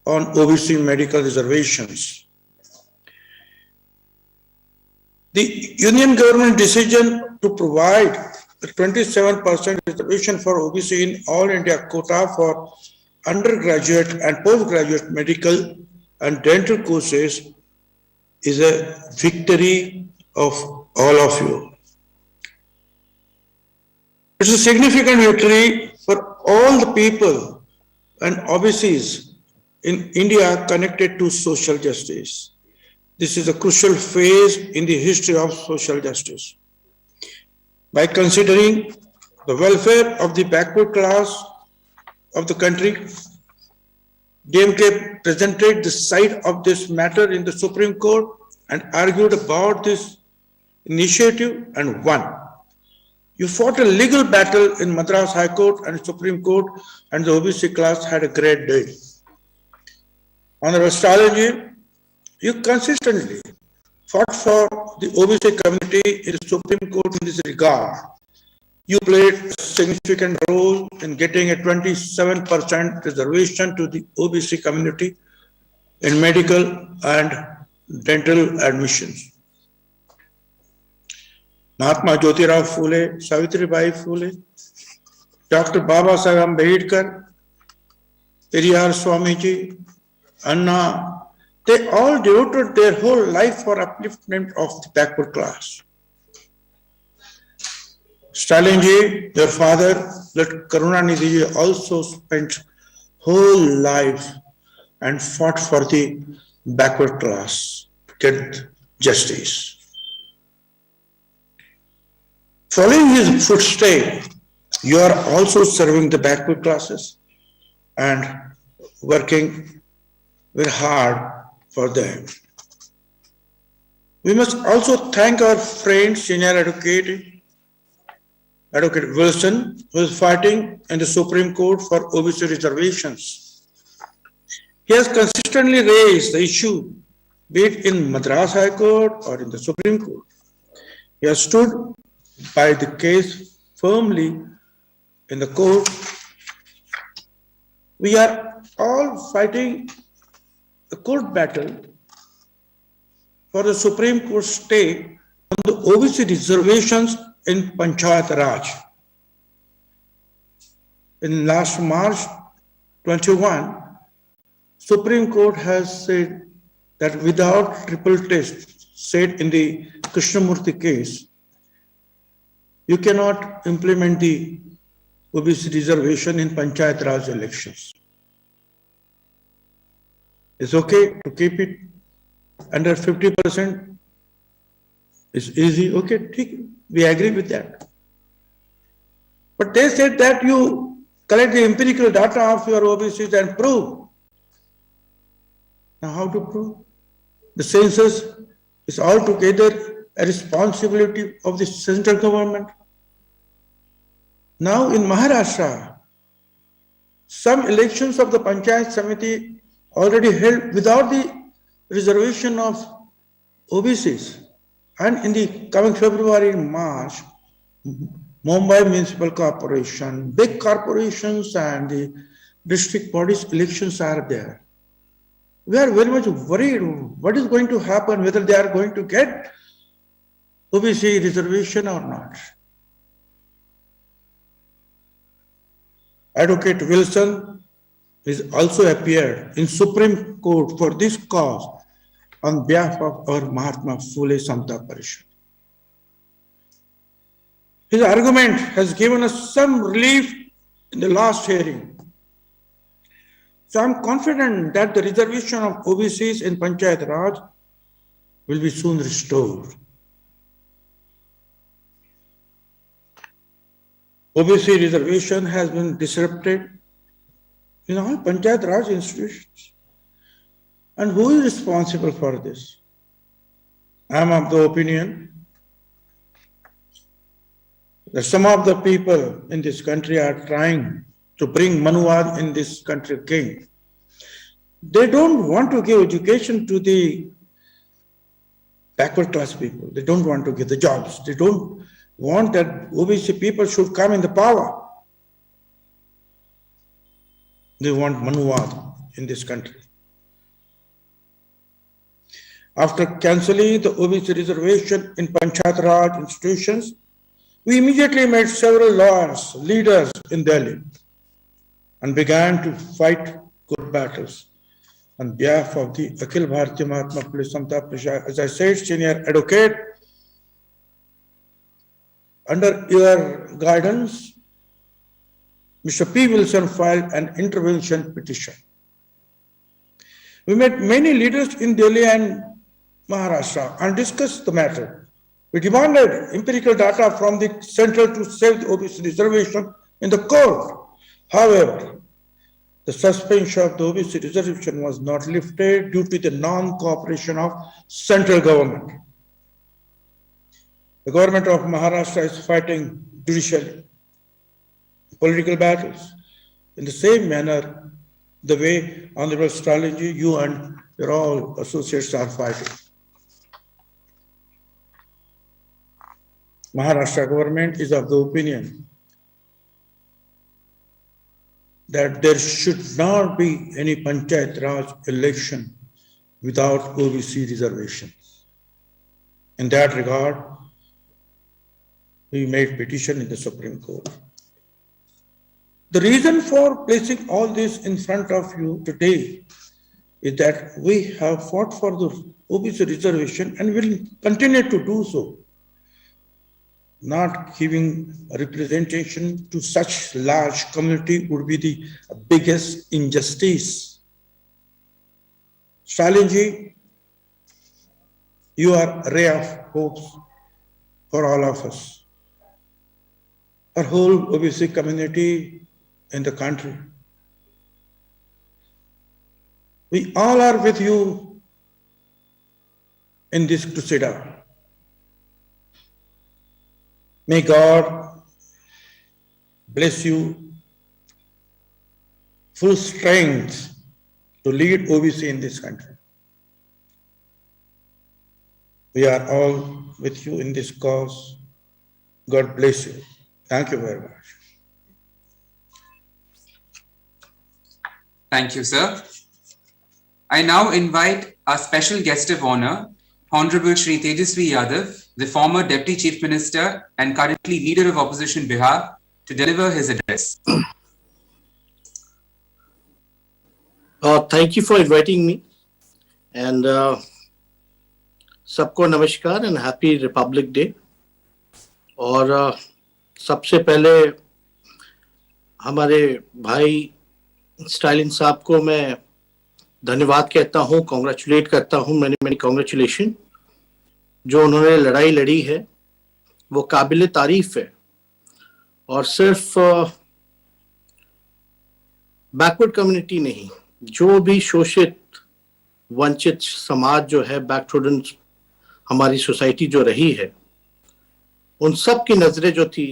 on OBC medical reservations. The Union government decision to provide a 27% reservation for OBC in all India quota for undergraduate and postgraduate medical and dental courses is a victory of all of you. It's a significant victory for all the people and OBCs in India connected to social justice. This is a crucial phase in the history of social justice. By considering the welfare of the backward class of the country, DMK presented the side of this matter in the Supreme Court and argued about this initiative and won. You fought a legal battle in Madras High Court and Supreme Court, and the OBC class had a great day. Honorable Stalin ji, you consistently fought for the OBC community in the Supreme Court in this regard. You played a significant role in getting a 27% reservation to the OBC community in medical and dental admissions. Mahatma Jyotirao Phule, Savitribai Phule, Dr. Baba Saheb Ambedkar, Periyar Swamiji, Anna, they all devoted their whole life for upliftment of the backward class. Stalin ji, your father, Lord Karunanidhi ji, also spent whole life and fought for the backward class to get justice. Following his footsteps, you are also serving the backward classes and working very hard for them. We must also thank our friend, senior Advocate Wilson, who is fighting in the Supreme Court for OBC reservations. He has consistently raised the issue, be it in Madras High Court or in the Supreme Court. He has stood by the case firmly in the court. We are all fighting a court battle for the Supreme Court stay on the OBC reservations in Panchayat Raj. In last March 21, Supreme Court has said that without triple test, said in the Krishnamurthy case, you cannot implement the OBC reservation in Panchayat Raj elections. It's okay to keep it under 50%. It's easy, okay, we agree with that. But they said that you collect the empirical data of your OBCs and prove. Now how to prove? The census is altogether a responsibility of the central government. Now in Maharashtra, some elections of the Panchayat Samiti already held without the reservation of OBCs. And in the coming February and March, Mumbai Municipal Corporation, big corporations and the district bodies elections are there. We are very much worried what is going to happen, whether they are going to get OBC reservation or not. Advocate Wilson is also appeared in Supreme Court for this cause on behalf of our Mahatma Phule Samta Parishad. His argument has given us some relief in the last hearing. So I'm confident that the reservation of OBCs in Panchayat Raj will be soon restored. OBC reservation has been disrupted in all Panchayat Raj institutions. And who is responsible for this? I am of the opinion that some of the people in this country are trying to bring Manuwad in this country again. They don't want to give education to the backward class people. They don't want to give the jobs. They don't want that OBC people should come in the power. They want Manuwad in this country. After cancelling the OBC reservation in Panchayat Raj institutions, we immediately met several lawyers, leaders in Delhi and began to fight good battles on behalf of the Akhil Bharatiya Mahatma Phule Samta Parishad. As I said, senior advocate, under your guidance, Mr. P. Wilson filed an intervention petition. We met many leaders in Delhi and Maharashtra and discussed the matter. We demanded empirical data from the central to save the OBC reservation in the court. However, the suspension of the OBC reservation was not lifted due to the non-cooperation of central government. The government of Maharashtra is fighting judicially political battles in the same manner the way Honorable Stalinji, you and your all associates are fighting. Maharashtra government is of the opinion that there should not be any Panchayat Raj election without OBC reservations. In that regard, we made petition in the Supreme Court. The reason for placing all this in front of you today is that we have fought for the OBC reservation and will continue to do so. Not giving representation to such large community would be the biggest injustice. Stalinji, you are a ray of hope for all of us. Our whole OBC community in the country. We all are with you in this crusade. May God bless you full strength to lead OBC in this country. We are all with you in this cause. God bless you. Thank you very much. Thank you, sir. I now invite our special guest of honor, Honorable Shri Tejasvi Yadav, the former Deputy Chief Minister and currently Leader of Opposition Bihar, to deliver his address. Thank you for inviting me. And सबको नमस्कार and happy Republic Day. और सबसे पहले हमारे भाई Stalin साहब को मैं धन्यवाद कहता हूँ, कॉन्ग्रेचुलेट करता हूँ, मैनी कॉन्ग्रेचुलेशन। जो उन्होंने लड़ाई लड़ी है वो काबिल तारीफ है और सिर्फ बैकवर्ड कम्युनिटी नहीं, जो भी शोषित वंचित समाज जो है, बैकवर्ड हमारी सोसाइटी जो रही है, उन सब की नजरें जो थी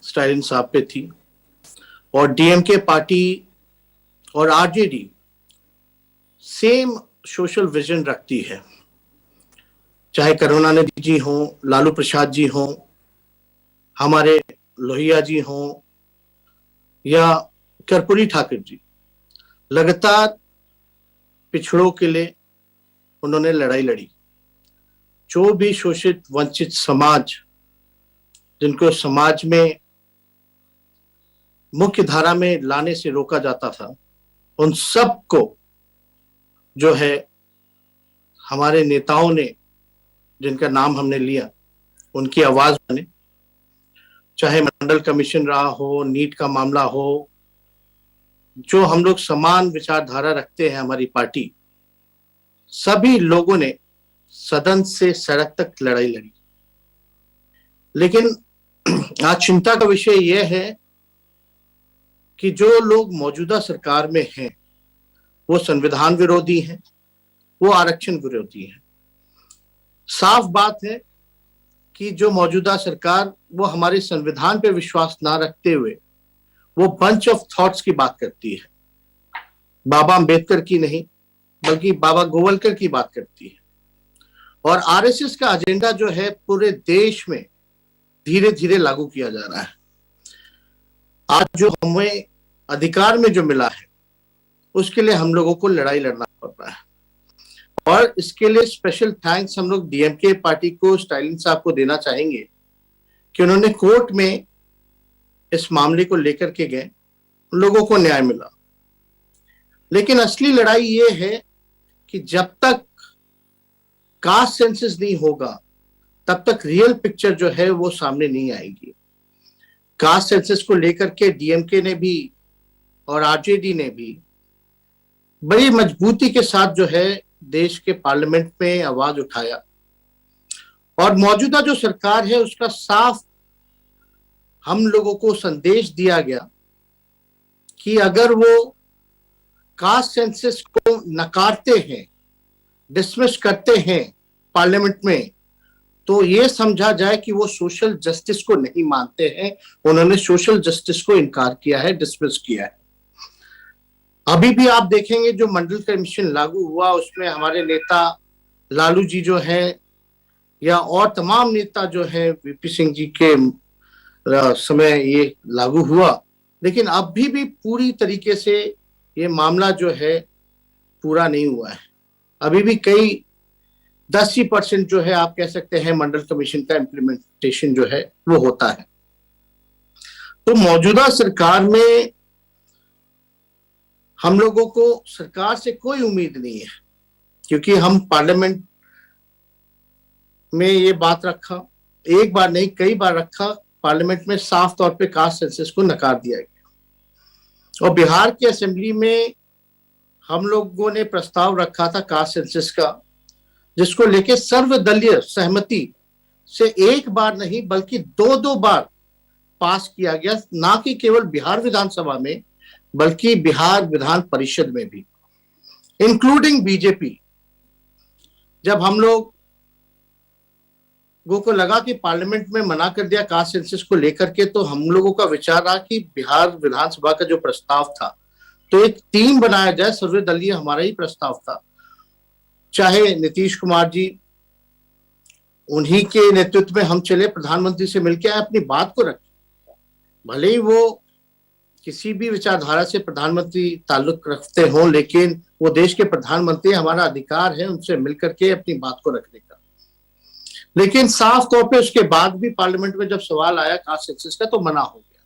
स्टालिन साहब पे थी। और डीएमके पार्टी और आरजेडी सेम सोशल विजन रखती है, चाहे करुणानिधि जी हों, लालू प्रसाद जी हों, हमारे लोहिया जी हों या कर्पूरी ठाकुर जी। लगातार पिछड़ों के लिए उन्होंने लड़ाई लड़ी। जो भी शोषित वंचित समाज, जिनको समाज में मुख्य धारा में लाने से रोका जाता था, उन सब को जो है हमारे नेताओं ने, जिनका नाम हमने लिया, उनकी आवाज बने। चाहे मंडल कमीशन रहा हो, नीट का मामला हो, जो हम लोग समान विचारधारा रखते हैं हमारी पार्टी, सभी लोगों ने सदन से सड़क तक लड़ाई लड़ी। लेकिन आज चिंता का विषय यह है कि जो लोग मौजूदा सरकार में हैं, वो संविधान विरोधी हैं, वो आरक्षण विरोधी हैं। साफ बात है कि जो मौजूदा सरकार, वो हमारे संविधान पे विश्वास ना रखते हुए वो बंच ऑफ थॉट्स की बात करती है। बाबा अंबेडकर की नहीं, बल्कि बाबा गोवलकर की बात करती है। और आरएसएस का एजेंडा जो है पूरे देश में धीरे धीरे लागू किया जा रहा है। आज जो हमें अधिकार में जो मिला है, उसके लिए हम लोगों को लड़ाई लड़ना पड़ रहा है। और इसके लिए स्पेशल थैंक्स हम लोग डीएमके पार्टी को, स्टालिन साहब को देना चाहेंगे कि उन्होंने कोर्ट में इस मामले को लेकर के गए, उन लोगों को न्याय मिला। लेकिन असली लड़ाई ये है कि जब तक कास्ट सेंसस नहीं होगा, तब तक रियल पिक्चर जो है वो सामने नहीं आएगी। कास्ट सेंसस को लेकर के डीएमके ने भी और आरजेडी ने भी बड़ी मजबूती के साथ जो है देश के पार्लियामेंट में आवाज उठाया। और मौजूदा जो सरकार है, उसका साफ हम लोगों को संदेश दिया गया कि अगर वो कास्ट सेंसस को नकारते हैं, डिसमिस करते हैं पार्लियामेंट में, तो ये समझा जाए कि वो सोशल जस्टिस को नहीं मानते हैं। उन्होंने सोशल जस्टिस को इनकार किया है, डिसमिस किया है। अभी भी आप देखेंगे जो मंडल कमीशन लागू हुआ, उसमें हमारे नेता लालू जी जो है या और तमाम नेता जो है, वीपी सिंह जी के समय ये लागू हुआ। लेकिन अभी भी पूरी तरीके से ये मामला जो है पूरा नहीं हुआ है। अभी भी कई 10% जो है आप कह सकते हैं मंडल कमीशन का इम्प्लीमेंटेशन जो है वो होता है। तो मौजूदा सरकार में हम लोगों को सरकार से कोई उम्मीद नहीं है, क्योंकि हम पार्लियामेंट में ये बात रखा, एक बार नहीं कई बार रखा, पार्लियामेंट में साफ तौर पे कास्ट सेंसस को नकार दिया गया। और बिहार की असेंबली में हम लोगों ने प्रस्ताव रखा था कास्ट सेंसस का, जिसको लेके सर्वदलीय सहमति से एक बार नहीं बल्कि 2 बार पास किया गया, ना कि केवल बिहार विधानसभा में बल्कि बिहार विधान परिषद में भी, इंक्लूडिंग बीजेपी। जब हम लोगों को लगा कि पार्लियामेंट में मना कर दिया कास्ट सेंसस को लेकर के, तो हम लोगों का विचार रहा कि बिहार विधानसभा का जो प्रस्ताव था, तो एक टीम बनाया जाए, सर्वदलीय हमारा ही प्रस्ताव था। चाहे नीतीश कुमार जी, उन्हीं के नेतृत्व में हम चले, प्रधानमंत्री से मिलकर आए, अपनी बात को रखें। भले ही वो किसी भी विचारधारा से प्रधानमंत्री ताल्लुक रखते हो, लेकिन वो देश के प्रधानमंत्री, हमारा अधिकार है उनसे मिलकर के अपनी बात को रखने का। लेकिन साफ तौर पे उसके बाद भी पार्लियामेंट में जब सवाल आया कास्ट सेंसस का, तो मना हो गया।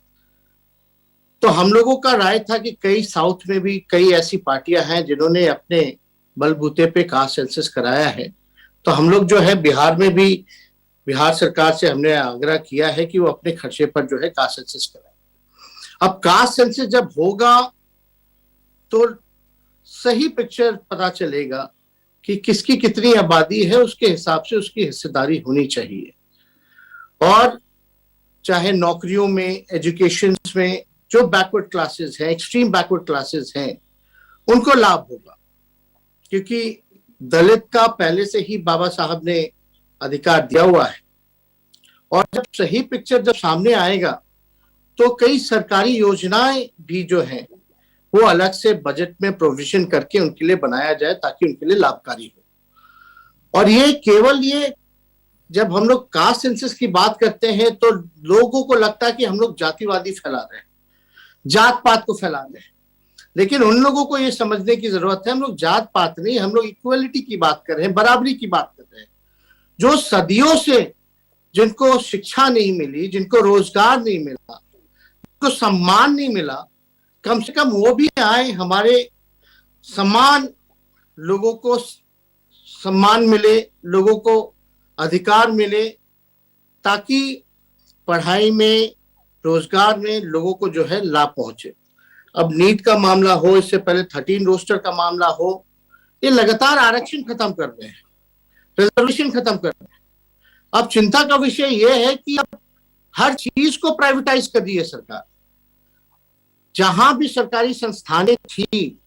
तो हम लोगों का राय था कि कई साउथ में भी कई ऐसी पार्टियां हैं जिन्होंने अपने बलबूते पे कास्ट सेंसस कराया है। तो हम लोग जो है बिहार में भी, बिहार सरकार से हमने आग्रह किया है कि वो अपने खर्चे पर जो है कास्ट सेंसस कराए। अब कास्ट सेंसस जब होगा तो सही पिक्चर पता चलेगा कि किसकी कितनी आबादी है, उसके हिसाब से उसकी हिस्सेदारी होनी चाहिए। और चाहे नौकरियों में, एजुकेशन में जो बैकवर्ड क्लासेस हैं, एक्सट्रीम बैकवर्ड क्लासेस हैं, उनको लाभ होगा, क्योंकि दलित का पहले से ही बाबा साहब ने अधिकार दिया हुआ है। और जब सही पिक्चर जब सामने आएगा तो कई सरकारी योजनाएं भी जो हैं वो अलग से बजट में प्रोविजन करके उनके लिए बनाया जाए ताकि उनके लिए लाभकारी हो। और ये केवल ये जब हम लोग कास्ट सेंसस की बात करते हैं तो लोगों को लगता है कि हम लोग जातिवादी फैला रहे हैं, जात पात को फैला रहे हैं, लेकिन उन लोगों को ये समझने की जरूरत है हम लोग जात पात नहीं, हम लोग इक्वलिटी की बात कर रहे हैं, बराबरी की बात कर रहे हैं। जो सदियों से जिनको शिक्षा नहीं मिली, जिनको रोजगार नहीं मिला, जिनको सम्मान नहीं मिला, कम से कम वो भी आए, हमारे समान लोगों को सम्मान मिले, लोगों को अधिकार मिले, ताकि पढ़ाई में, रोजगार में लोगों को जो है लाभ पहुंचे। अब नीट का मामला हो, इससे पहले 13 रोस्टर का मामला हो, ये लगातार आरक्षण खत्म कर रहे हैं, रिजर्वेशन खत्म कर रहे हैं। अब चिंता का विषय यह है कि अब हर चीज को प्राइवेटाइज कर दी है सरकार। जहां भी सरकारी संस्थानें थी,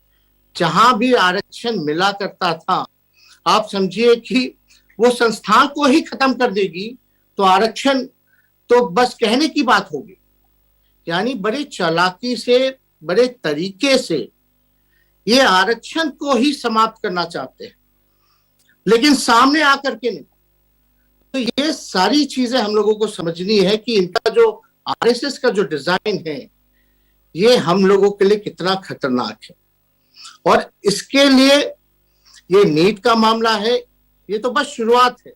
जहां भी आरक्षण मिला करता था, आप समझिए कि वो संस्थान को ही खत्म कर देगी तो आरक्षण तो बस कहने की बात होगी। यानी बड़े चालाकी से, बड़े तरीके से ये आरक्षण को ही समाप्त करना चाहते हैं, लेकिन सामने आकर के नहीं। तो ये सारी चीजें हम लोगों को समझनी है कि इनका जो आरएसएस का जो डिजाइन है ये हम लोगों के लिए कितना खतरनाक है। और इसके लिए ये नीट का मामला है, ये तो बस शुरुआत है,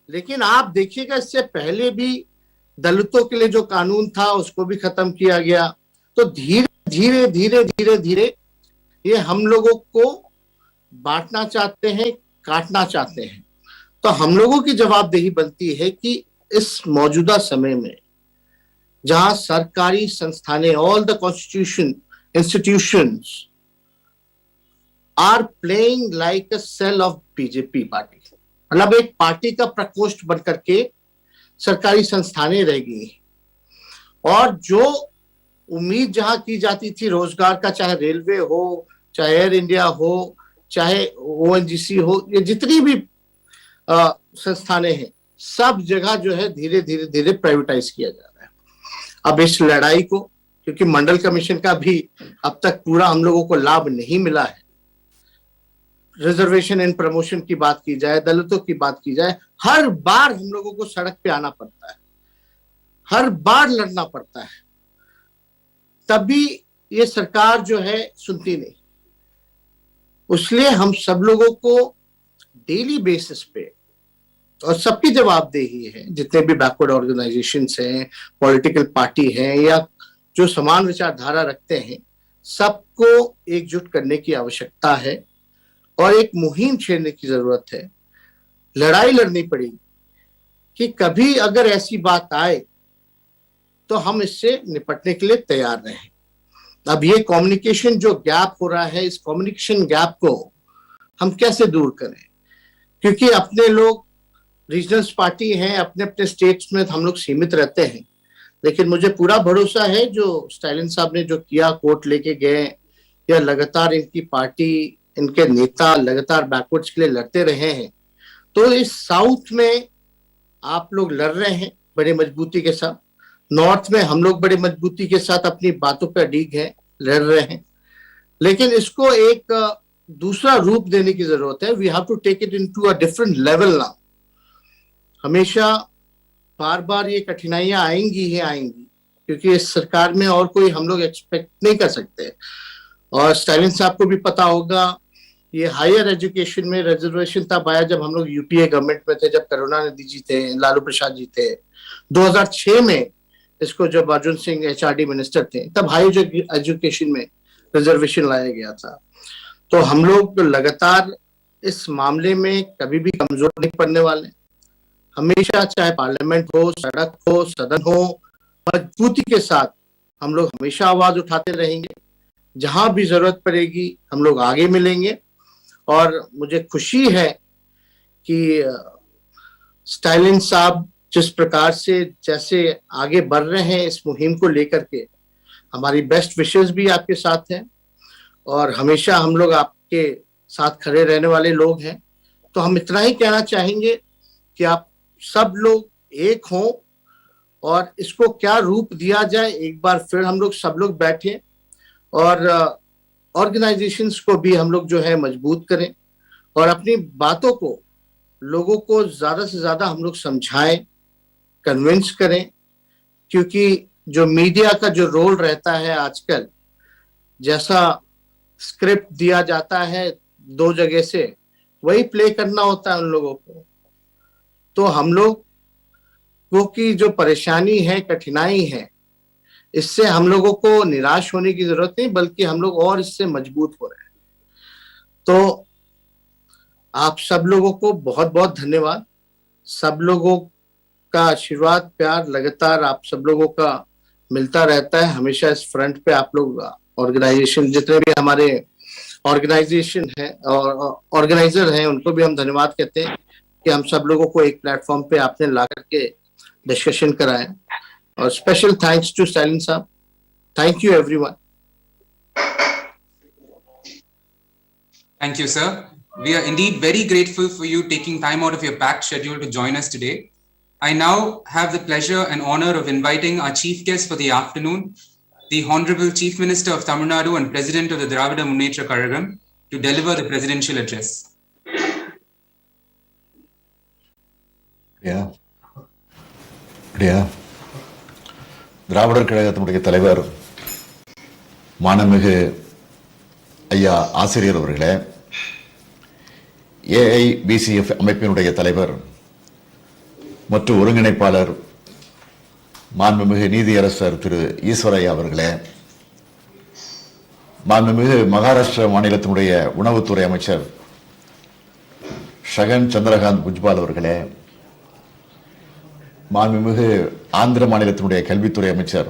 लेकिन आप देखिएगा इससे पहले भी दलितों के लिए जो कानून था उसको भी खत्म किया गया। तो धीरे धीरे धीरे धीरे धीरे ये हम लोगों को बांटना चाहते हैं, काटना चाहते हैं। तो हम लोगों की जवाबदेही बनती है कि इस मौजूदा समय में जहां सरकारी संस्थानें, all the constitution institutions are playing like a cell of BJP party, मतलब एक पार्टी का प्रकोष्ठ बनकर के सरकारी संस्थानें रह गई हैं। और जो उम्मीद जहां की जाती थी रोजगार का, चाहे रेलवे हो, चाहे एयर इंडिया हो, चाहे ओएनजीसी हो, ये जितनी भी संस्थानें हैं, सब जगह जो है धीरे धीरे धीरे प्राइवेटाइज किया जा रहा है। अब इस लड़ाई को, क्योंकि मंडल कमीशन का भी अब तक पूरा हम लोगों को लाभ नहीं मिला है, रिजर्वेशन एंड प्रमोशन की बात की जाए, दलितों की बात की जाए, हर बार हम लोगों को सड़क पे आना पड़ता है, हर बार लड़ना पड़ता है, तभी ये सरकार जो है सुनती नहीं। इसलिए हम सब लोगों को डेली बेसिस पे, और सबकी जवाबदेही है, जितने भी बैकवर्ड ऑर्गेनाइजेशंस हैं, पॉलिटिकल पार्टी हैं, या जो समान विचारधारा रखते हैं, सबको एकजुट करने की आवश्यकता है और एक मुहिम छेड़ने की जरूरत है। लड़ाई लड़नी पड़ेगी कि कभी अगर ऐसी बात आए तो हम इससे निपटने के लिए तैयार रहें। अब ये कम्युनिकेशन जो गैप हो रहा है, इस कम्युनिकेशन गैप को हम कैसे दूर करें, क्योंकि अपने लोग रीजनल्स पार्टी हैं, अपने अपने स्टेट्स में हम लोग सीमित रहते हैं, लेकिन मुझे पूरा भरोसा है जो स्टालिन साहब ने जो किया, कोर्ट लेके गए, या लगातार इनकी पार्टी, इनके नेता लगातार बैकवर्ड्स के लिए लड़ते रहे हैं, तो इस साउथ में आप लोग लड़ रहे हैं बड़े मजबूती के साथ, नॉर्थ में हम लोग बड़े मजबूती के साथ अपनी बातों पर अडिग हैं, लड़ रहे हैं, लेकिन इसको एक दूसरा रूप देने की जरूरत है। We have to take it into a different level now. हमेशा बार बार ये कठिनाइयां आएंगी ही आएंगी, क्योंकि इस सरकार में और कोई हम लोग एक्सपेक्ट नहीं कर सकते। और स्टालिन साहब को भी पता होगा, ये हायर एजुकेशन में रिजर्वेशन तब आया जब हम लोग यूपीए गवर्नमेंट में थे, जब करुणानिधि जी थे, लालू प्रसाद जी थे। 2006 में इसको जब अर्जुन सिंह एचआरडी मिनिस्टर थे, तब हायर एजुकेशन में रिजर्वेशन लाया गया था। तो हम लोग लगातार इस मामले में कभी भी कमजोर नहीं पड़ने वाले। हमेशा, चाहे पार्लियामेंट हो, सड़क हो, सदन हो, मजबूती के साथ हम लोग हमेशा आवाज उठाते रहेंगे। जहां भी जरूरत पड़ेगी हम लोग आगे मिलेंगे। और मुझे खुशी है कि स्टालिन साहब जिस प्रकार से जैसे आगे बढ़ रहे हैं इस मुहिम को लेकर के, हमारी बेस्ट विशेस भी आपके साथ हैं और हमेशा हम लोग आपके साथ खड़े रहने वाले लोग हैं। तो हम इतना ही कहना चाहेंगे कि आप सब लोग एक हों और इसको क्या रूप दिया जाए, एक बार फिर हम लोग सब लोग बैठें और ऑर्गेनाइजेशंस को भी हम लोग जो है मजबूत करें और अपनी बातों को लोगों को ज्यादा से ज्यादा हम लोग समझाएं, कन्विंस करें, क्योंकि जो मीडिया का जो रोल रहता है आजकल, जैसा स्क्रिप्ट दिया जाता है 2 जगह से, वही प्ले करना होता है उन लोगों को। तो हम लोग को की जो परेशानी है, कठिनाई है, इससे हम लोगों को निराश होने की जरूरत नहीं, बल्कि हम लोग और इससे मजबूत हो रहे हैं। तो आप सब लोगों को बहुत बहुत धन्यवाद। सब लोगों का आशीर्वाद, प्यार लगातार आप सब लोगों का मिलता रहता है। हमेशा इस फ्रंट पे आप लोग ऑर्गेनाइजेशन, जितने भी हमारे ऑर्गेनाइजेशन है और ऑर्गेनाइजर हैं, उनको भी हम धन्यवाद कहते हैं कि हम सब लोगों को एक प्लेटफॉर्म पे आपने ला करके डिस्कशन कराएं। और स्पेशल थैंक्स टू स्टालिन साहब। Thank you everyone. Thank you, sir. We are indeed very grateful for you taking time out of your packed schedule to join us today. I now have the pleasure and honor of inviting our chief guest for the afternoon, the Honorable Chief Minister of Tamil Nadu and President of the Dravida Munnetra Kazhagam, to deliver the presidential address. திராவிடர் கழகத்தினுடைய தலைவர் மாண்புமிகு ஐயா ஆசிரியர் அவர்களே, AIBCF அமைப்பினுடைய தலைவர் மற்றும் ஒருங்கிணைப்பாளர் மாண்புமிகு நீதியரசர் திரு ஈஸ்வரையா அவர்களே, மாண்புமிகு மகாராஷ்டிரா மாநிலத்தினுடைய உணவுத்துறை அமைச்சர் ஷகன் சந்திரகாந்த் புஜ்பால் அவர்களே, மாண்புமிகு ஆந்திர மாநிலத்தினுடைய கல்வித்துறை அமைச்சர்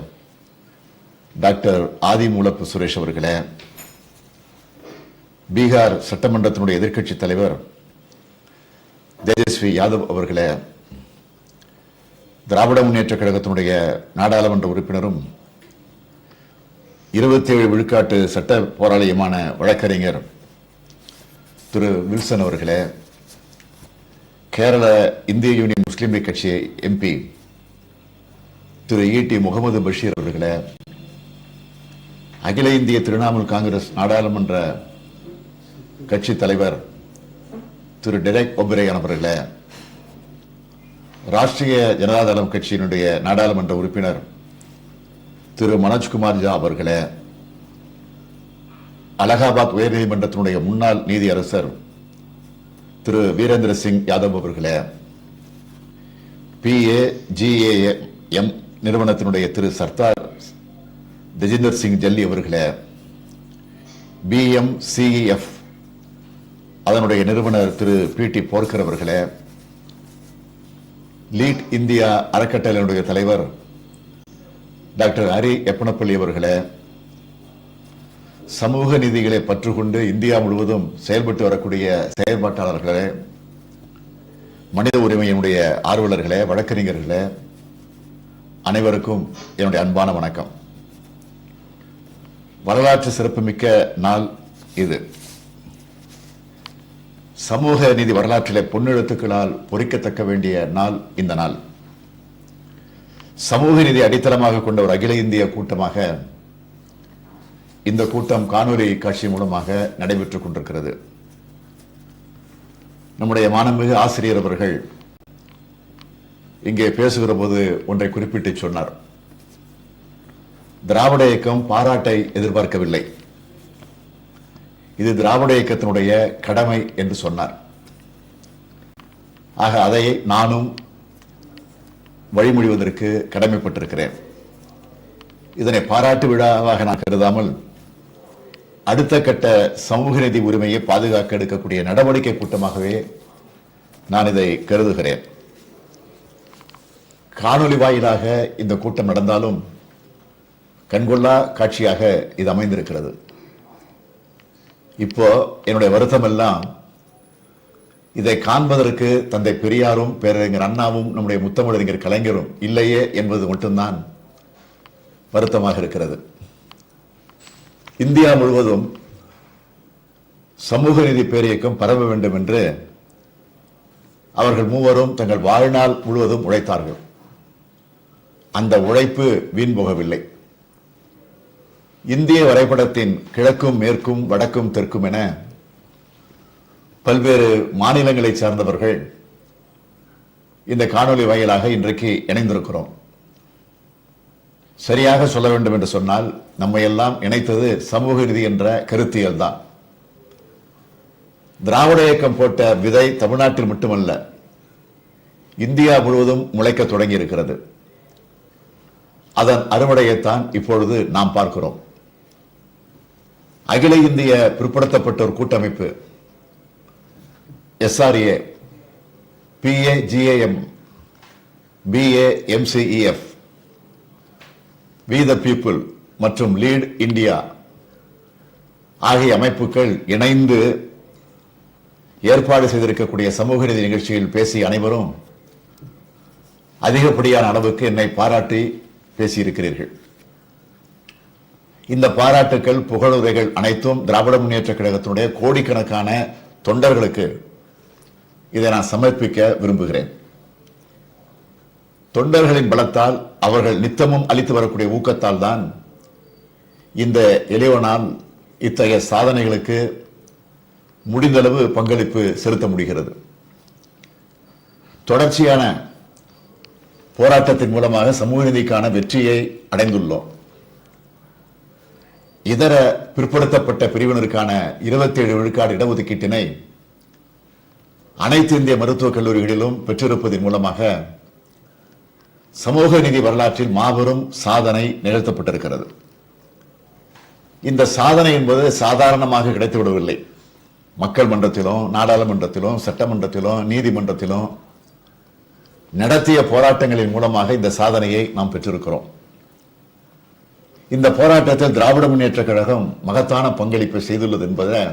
டாக்டர் ஆதிமூலப்பு சுரேஷ் அவர்களே, பீகார் சட்டமன்றத்தினுடைய எதிர்க்கட்சி தலைவர் தேஜஸ்வி யாதவ் அவர்களே, திராவிட முன்னேற்ற கழகத்தினுடைய நாடாளுமன்ற உறுப்பினரும் 27 விழுக்காட்டு சட்ட போராளியுமான வழக்கறிஞர் திரு வில்சன் அவர்களே, கேரள இந்திய யூனியன் முஸ்லீம் லீக் கட்சி MP திரு ET முகமது பஷீர் அவர்களே, அகில இந்திய திரிணாமுல் காங்கிரஸ் நாடாளுமன்ற கட்சி தலைவர் திரு டெரெக் ஒபிரையன் அவர்களே, ராஷ்டிரிய ஜனதாதளம் கட்சியினுடைய நாடாளுமன்ற உறுப்பினர் திரு மனோஜ்குமார் ஜா அவர்களே, அலகாபாத் உயர்நீதிமன்றத்தினுடைய முன்னாள் நீதியரசர் திரு வீரேந்திர சிங் யாதவ் அவர்களே, PAGAM நிறுவனத்தினுடைய திரு சர்தார் தேஜிந்தர் சிங் ஜல்லி அவர்களே, BMCEF அதனுடைய நிறுவனர் திரு PT போர்க்கர் அவர்களே, லீட் இந்தியா அறக்கட்டளையினுடைய தலைவர் டாக்டர் ஹரி எப்பனப்பள்ளி அவர்களே, சமூக நீதிகளை பற்றுக்கொண்டு இந்தியா முழுவதும் செயல்பட்டு வரக்கூடிய செயல்பாட்டாளர்களே, மனித உரிமையினுடைய ஆர்வலர்களே, வழக்கறிஞர்களே, அனைவருக்கும் என்னுடைய அன்பான வணக்கம். வரலாற்று சிறப்புமிக்க நாள் இது. சமூக நீதி வரலாற்றிலே பொன்னெழுத்துக்களால் பொறிக்கத்தக்க வேண்டிய நாள் இந்த நாள். சமூக நீதி அடித்தளமாக கொண்ட ஒரு அகில இந்திய கூட்டமாக இந்த கூட்டம் காணொலி காட்சி மூலமாக நடைபெற்றுக் கொண்டிருக்கிறது. நம்முடைய மாண்புமிகு ஆசிரியர் அவர்கள் இங்கே பேசுகிற போது ஒன்றை குறிப்பிட்டு சொன்னார். திராவிட இயக்கம் பாராட்டை எதிர்பார்க்கவில்லை, இது திராவிட இயக்கத்தினுடைய கடமை என்று சொன்னார். ஆக அதை நானும் வழிமொழிவதற்கு கடமைப்பட்டிருக்கிறேன். இதனை பாராட்டு விழாவாக நான் கருதாமல் அடுத்த கட்ட சமூக நீதி உரிமையை பாதுகாக்க எடுக்கக்கூடிய நடவடிக்கை கூட்டமாகவே நான் இதை கருதுகிறேன். காணொலி வாயிலாக இந்த கூட்டம் நடந்தாலும் கண்கொள்ளா காட்சியாக இது அமைந்திருக்கிறது. இப்போ என்னுடைய வருத்தம் எல்லாம் இதை காண்பதற்கு தந்தை பெரியாரும் பேரறிஞர் அண்ணாவும் நம்முடைய முத்தமிழறிஞர் கலைஞரும் இல்லையே என்பது மட்டும்தான் வருத்தமாக இருக்கிறது. இந்தியா முழுவதும் சமூக நீதி பேரியக்கம் பரவ வேண்டும் என்று அவர்கள் மூவரும் தங்கள் வாழ்நாள் முழுவதும் உழைத்தார்கள். அந்த உழைப்பு வீண் போகவில்லை. இந்திய வரைபடத்தின் கிழக்கும் மேற்கும் வடக்கும் தெற்கும் என பல்வேறு மாநிலங்களைச் சார்ந்தவர்கள் இந்த காணொலி வாயிலாக இன்றைக்கு இணைந்திருக்கிறோம். சரியாக சொல்ல வேண்டும் என்று சொன்னால் நம்மை எல்லாம் இணைத்தது சமூக நீதி என்ற கருத்தியல் தான். திராவிட இயக்கம் போட்ட விதை தமிழ்நாட்டில் மட்டுமல்ல, இந்தியா முழுவதும் முளைக்க தொடங்கி இருக்கிறது. அதன் அறுவடையைத்தான் இப்பொழுது நாம் பார்க்கிறோம். அகில இந்திய பிற்படுத்தப்பட்டோர் கூட்டமைப்பு SRA, PAGAM, BAMCEF, We the People மற்றும் லீட் இந்தியா ஆகிய அமைப்புகள் இணைந்து ஏற்பாடு செய்திருக்கக்கூடிய சமூக நீதி நிகழ்ச்சியில் பேசிய அனைவரும் அதிகப்படியான அளவுக்கு என்னை பாராட்டி பேசியிருக்கிறீர்கள். இந்த பாராட்டுக்கள், புகழுரைகள் அனைத்தும் திராவிட முன்னேற்ற கழகத்தினுடைய கோடிக்கணக்கான தொண்டர்களுக்கு இதை நான் சமர்ப்பிக்க விரும்புகிறேன். தொண்டர்களின் பலத்தால், அவர்கள் நித்தமும் அளித்து வரக்கூடிய ஊக்கத்தால் தான் இந்த எளியவனால் இத்தகைய சாதனைகளுக்கு முடிந்தளவு பங்களிப்பு செலுத்த முடிகிறது. தொடர்ச்சியான போராட்டத்தின் மூலமாக சமூக நீதிக்கான வெற்றியை அடைந்துள்ளோம். இதர பிற்படுத்தப்பட்ட பிரிவினருக்கான 27 விழுக்காடு இடஒதுக்கீட்டினை அனைத்து இந்திய மருத்துவக் கல்லூரிகளிலும் பெற்றிருப்பதன் மூலமாக சமூக நீதி வரலாற்றில் மாபெரும் சாதனை நிகழ்த்தப்பட்டிருக்கிறது. இந்த சாதனை என்பது சாதாரணமாக கிடைத்துவிடவில்லை. மக்கள் மன்றத்திலும், நாடாளுமன்றத்திலும், சட்டமன்றத்திலும், நீதிமன்றத்திலும் நடத்திய போராட்டங்களின் மூலமாக இந்த சாதனையை நாம் பெற்றிருக்கிறோம். இந்த போராட்டத்தில் திராவிட முன்னேற்ற கழகம் மகத்தான பங்களிப்பை செய்துள்ளது என்பதை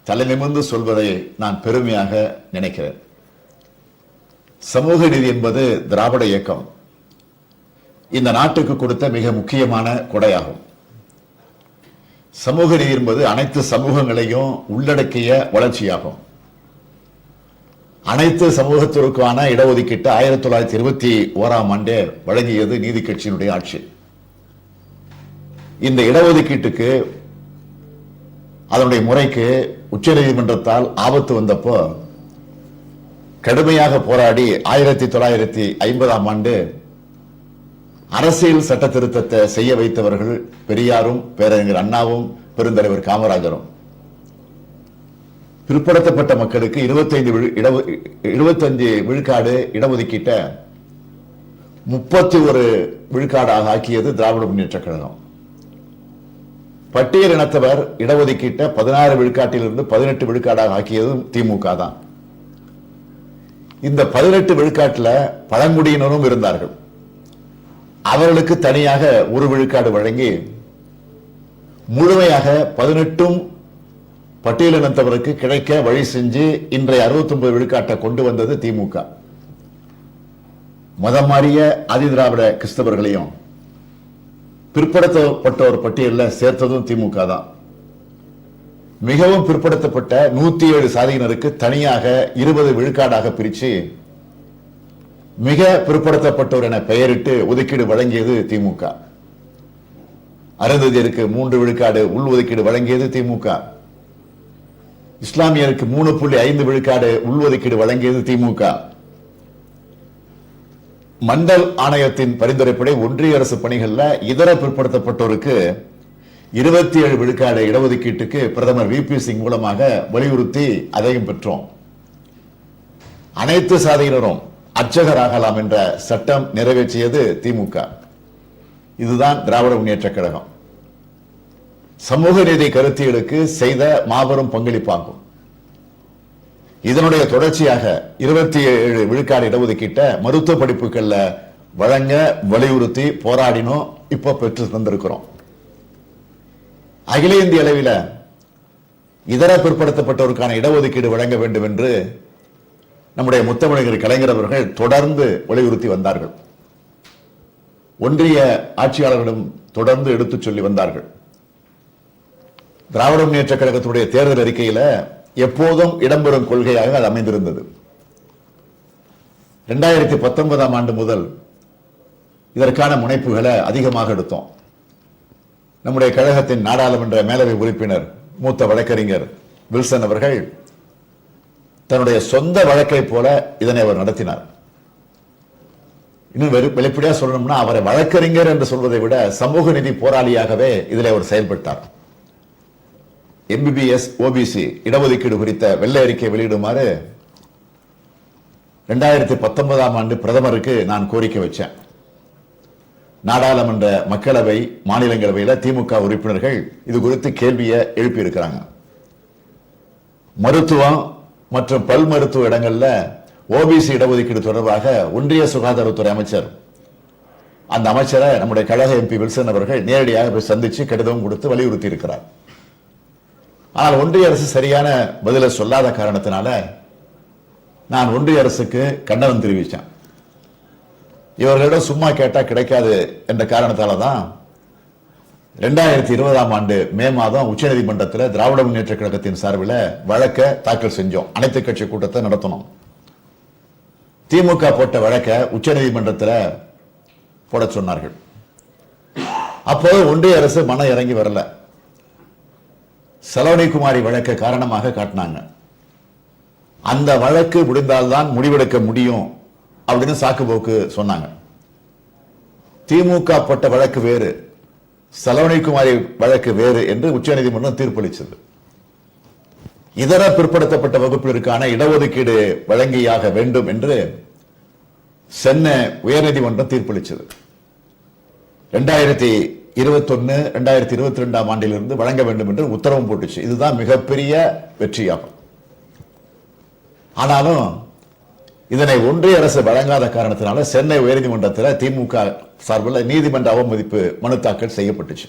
தலை நிமிர்ந்து சொல்வதை நான் பெருமையாக நினைக்கிறேன். சமூக நீதி என்பது திராவிட இயக்கம் இந்த நாட்டுக்கு கொடுத்த மிக முக்கியமான கொடையாகும். சமூக நீதி என்பது அனைத்து சமூகங்களையும் உள்ளடக்கிய வளர்ச்சியாகும். அனைத்து சமூகத்திற்கான இடஒதுக்கீட்டு 1921ஆம் ஆண்டே வழங்கியது நீதி கட்சியினுடைய ஆட்சி. இந்த இடஒதுக்கீட்டுக்கு, அதனுடைய முறைக்கு உச்சநீதிமன்றத்தால் ஆபத்து வந்தப்போ கடுமையாக போராடி 1950ஆம் ஆண்டு அரசியல் சட்ட திருத்தத்தை செய்ய வைத்தவர்கள் பெரியாரும், பேரறிஞர் அண்ணாவும், பெருந்தலைவர் காமராஜரும். பிற்படுத்தப்பட்ட மக்களுக்கு 25 விழுக்காடு இடஒதுக்கீட்டை 31 விழுக்காடாக ஆக்கியது திராவிட முன்னேற்ற கழகம். பட்டியல் இனத்தவர் இடஒதுக்கீட்டை 16 விழுக்காட்டிலிருந்து 18 விழுக்காடாக ஆக்கியதும் திமுக தான். இந்த 18 விழுக்காட்டில் பழங்குடியினரும் இருந்தார்கள். அவர்களுக்கு தனியாக 1 விழுக்காடு வழங்கி முழுமையாக 18 பட்டியலினத்தவருக்கு கிடைக்க வழி செஞ்சு இன்றைய 69 விழுக்காட்டை கொண்டு வந்தது திமுக. மதம் மாறிய ஆதிதிராவிட கிறிஸ்தவர்களையும் பிற்படுத்தப்பட்டோர் பட்டியலில் சேர்த்ததும் திமுக தான். மிகவும் பிற்படுத்தப்பட்ட 107 சாதியினருக்கு தனியாக 20 விழுக்காடாக பிரித்து மிக பிற்படுத்தப்பட்டோர் என பெயரிட்டு ஒதுக்கீடு வழங்கியது திமுக. அருந்ததியருக்கு 3 விழுக்காடு உள் ஒதுக்கீடு வழங்கியது திமுக. இஸ்லாமியருக்கு 3.5 விழுக்காடு உள் ஒதுக்கீடு வழங்கியது திமுக. மண்டல் ஆணையத்தின் பரிந்துரைப்படி ஒன்றிய அரசு பணிகளில் இதர பிற்படுத்தப்பட்டோருக்கு 27 விழுக்காடு இடஒதுக்கீட்டுக்கு பிரதமர் VP சிங் மூலமாக வலியுறுத்தி அதையும் பெற்றோம். அனைத்து சாதியினரும் அர்ச்சகராகலாம் என்ற சட்டம் நிறைவேற்றியது திமுக. இதுதான் திராவிட முன்னேற்ற கழகம். சமூக நீதி கருத்தியலுக்கு செய்த மாபெரும் பங்களிப்பாகும். இதனுடைய தொடர்ச்சியாக 27 விழுக்காடு இடஒதுக்கீட்டை மருத்துவ படிப்புகள்ல வழங்க வலியுறுத்தி போராடினோம். இப்ப பெற்று தந்திருக்கிறோம். அகில இந்திய அளவில் இதர பிற்படுத்தப்பட்டோருக்கான இடஒதுக்கீடு வழங்க வேண்டும் என்று நம்முடைய முத்தமிழர் கலைஞர் அவர்கள் தொடர்ந்து வலியுறுத்தி வந்தார்கள். ஒன்றிய ஆட்சியாளர்களிடம் தொடர்ந்து எடுத்துச் சொல்லி வந்தார்கள். திராவிட முன்னேற்ற கழகத்துடைய தேர்தல் அறிக்கையில எப்போதும் இடம்பெறும் கொள்கையாக அது அமைந்திருந்தது. 2019 ஆண்டு முதல் இதற்கான முனைப்புகளை அதிகமாக எடுத்தோம். நம்முடைய கழகத்தின் நாடாளுமன்ற மேலவை உறுப்பினர் மூத்த வழக்கறிஞர் வில்சன் அவர்கள் தன்னுடைய சொந்த வழக்கை போல இதனை அவர் நடத்தினார். இன்னும் வெளிப்படையா சொல்லணும்னா அவரை வழக்கறிஞர் என்று சொல்வதை விட சமூக நீதி போராளியாகவே இதில் அவர் செயல்பட்டார். MBBS OBC இடஒதுக்கீடு குறித்த வெள்ளை அறிக்கை வெளியிடுமாறு 2019 ஆண்டு பிரதமருக்கு நான் கோரிக்கை வச்சேன். நாடாளுமன்ற மக்களவை மாநிலங்களவையில் திமுக உறுப்பினர்கள் இது குறித்து கேள்வியை எழுப்பி இருக்கிறாங்க. மருத்துவம் மற்றும் பல் மருத்துவ இடங்கள்ல OBC இடஒதுக்கீடு தொடர்பாக ஒன்றிய சுகாதாரத்துறை அமைச்சர் அந்த அமைச்சரை நம்முடைய கழக MP வில்சன் அவர்கள் நேரடியாக போய் சந்திச்சு கடிதம் கொடுத்து வலியுறுத்தி இருக்கிறார். ஆனால் ஒன்றிய அரசு சரியான பதிலை சொல்லாத காரணத்தினால நான் ஒன்றிய அரசுக்கு கண்டனம் தெரிவித்தேன். இவர்களிடம் சும்மா கேட்டா கிடைக்காது என்ற காரணத்தால தான் 2020 ஆண்டு மே மாதம் உச்சநீதிமன்றத்தில் திராவிட முன்னேற்ற கழகத்தின் சார்பில் வழக்கை தாக்கல் செஞ்சோம். அனைத்து கட்சி கூட்டத்தை நடத்தணும். திமுக போட்ட வழக்கை உச்சநீதிமன்றத்தில் போட சொன்னார்கள். அப்போது ஒன்றிய அரசு மனம் இறங்கி வரல. சலோனி குமாரி வழக்கை காரணமாக காட்டினாங்க. அந்த வழக்கு முடிந்தால்தான் முடிவெடுக்க முடியும் அப்படின்னு சாக்குப்போக்கு சொன்னாங்க. திமுக போட்ட வழக்கு வேறு, சலோனி குமாரி வழக்கு வேறு என்று உச்சநீதிமன்றம் தீர்ப்பளித்தது. இதர பிற்படுத்தப்பட்ட வகுப்பினருக்கான இடஒதுக்கீடு வழங்கியாக வேண்டும் என்று சென்னை உயர்நீதிமன்றம் தீர்ப்பளித்தது. 2021, 2022 ஆண்டிலிருந்து வழங்க வேண்டும் என்று உத்தரவும் போட்டுச்சு. இதுதான் மிகப்பெரிய வெற்றியாகும். ஆனாலும் இதனை ஒன்றிய அரசு வழங்காத காரணத்தினால சென்னை உயர்நீதிமன்றத்தில் திமுக சார்பில் நீதிமன்ற அவமதிப்பு மனு தாக்கல் செய்யப்பட்டுச்சு.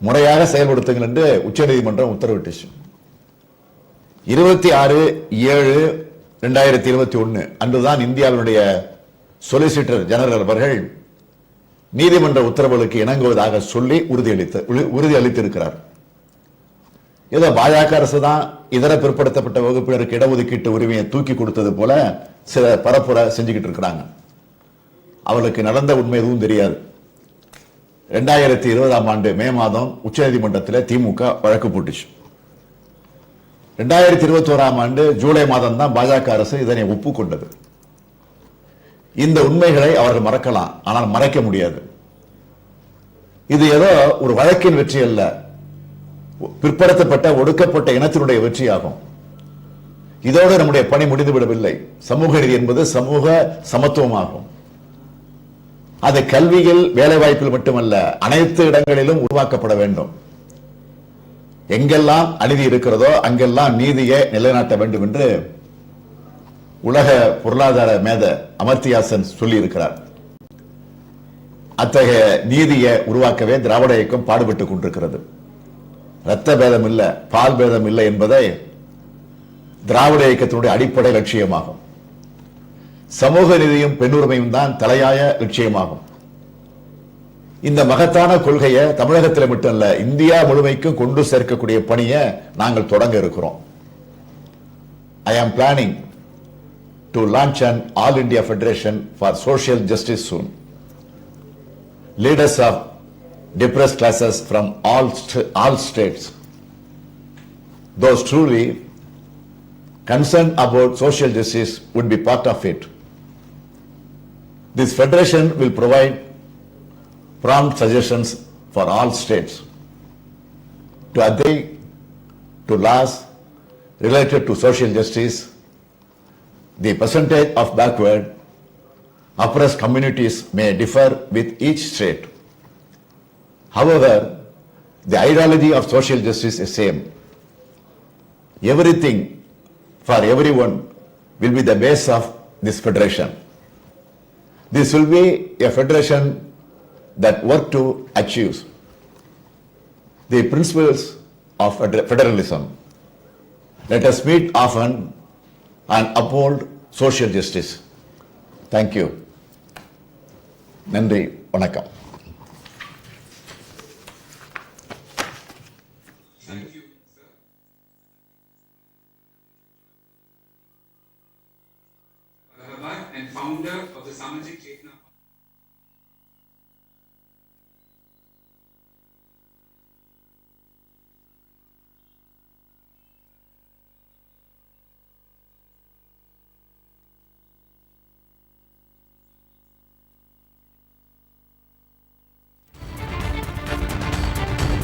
முறையாக செயல்படுத்துங்கள் என்று உச்சநீதிமன்றம் உத்தரவிட்டுச்சு. 26/7/2021 அன்றுதான் இந்தியாவினுடைய சொலிசிட்டர் ஜெனரல் அவர்கள் நீதிமன்ற உத்தரவுகளுக்கு இணங்குவதாக சொல்லி உறுதி அளித்திருக்கிறார். ஏதோ பாஜக அரசு தான் இதர பிற்படுத்தப்பட்ட வகுப்பினருக்கு இடஒதுக்கீட்டு உரிமையை தூக்கி கொடுத்தது போல சில பரப்புரை செஞ்சுக்கிட்டு இருக்கிறாங்க. அவர்களுக்கு நடந்த உண்மை எதுவும் தெரியாது. 2020 ஆண்டு மே மாதம் உச்சநீதிமன்றத்தில் திமுக வழக்கு போட்டுச்சு. 2021 ஆண்டு ஜூலை மாதம் தான் பாஜக அரசு இதனை ஒப்புக்கொண்டது. இந்த உண்மைகளை அவர்கள் மறக்கலாம், ஆனால் மறைக்க முடியாது. இது ஏதோ ஒரு வழக்கின் வெற்றி அல்ல, பிற்படுத்தப்பட்ட ஒடுக்கப்பட்ட இனத்தினுடைய வெற்றியாகும். இதோடு நம்முடைய பணி முடிந்துவிடவில்லை. சமூக நீதி என்பது சமூக சமத்துவமாகும். அது கல்வியில், வேலை வாய்ப்பில் மட்டுமல்ல, அனைத்து இடங்களிலும் உருவாக்கப்பட வேண்டும். எங்கெல்லாம் அநீதி இருக்கிறதோ அங்கெல்லாம் நீதியை நிலைநாட்ட வேண்டும் என்று உலக பொருளாதார மேத அமர்த்தியா சென் சொல்லி இருக்கிறார். அத்தகைய நீதியை உருவாக்கவே திராவிட இயக்கம் பாடுபட்டுக் கொண்டிருக்கிறது. இரத்த பேதம் இல்லை, பால் பேதம் இல்லை என்பதை திராவிட இயக்கத்தினுடைய அடிப்படை லட்சியமாகும். சமூக நீதியும் பெண்ணுரிமையும் தான் தலையாய லட்சியமாகும். இந்த மகத்தான கொள்கையை தமிழகத்தில் மட்டுமல்ல, இந்தியா முழுமைக்கும் கொண்டு சேர்க்கக்கூடிய பணியை நாங்கள் தொடங்க இருக்கிறோம். I am planning to launch an All India Federation for Social Justice soon. Leaders of depressed classes from all states, those truly concerned about social justice, would be part of it. This federation will provide prompt suggestions for all states to adhere to laws related to social justice. The percentage of backward, oppressed communities may differ with each state. However, the ideology of social justice is same. Everything for everyone will be the base of this federation. This will be a federation that work to achieve the principles of federalism. Let us meet often and uphold social justice. Thank you. நன்றி, வணக்கம். the Samajik Chetna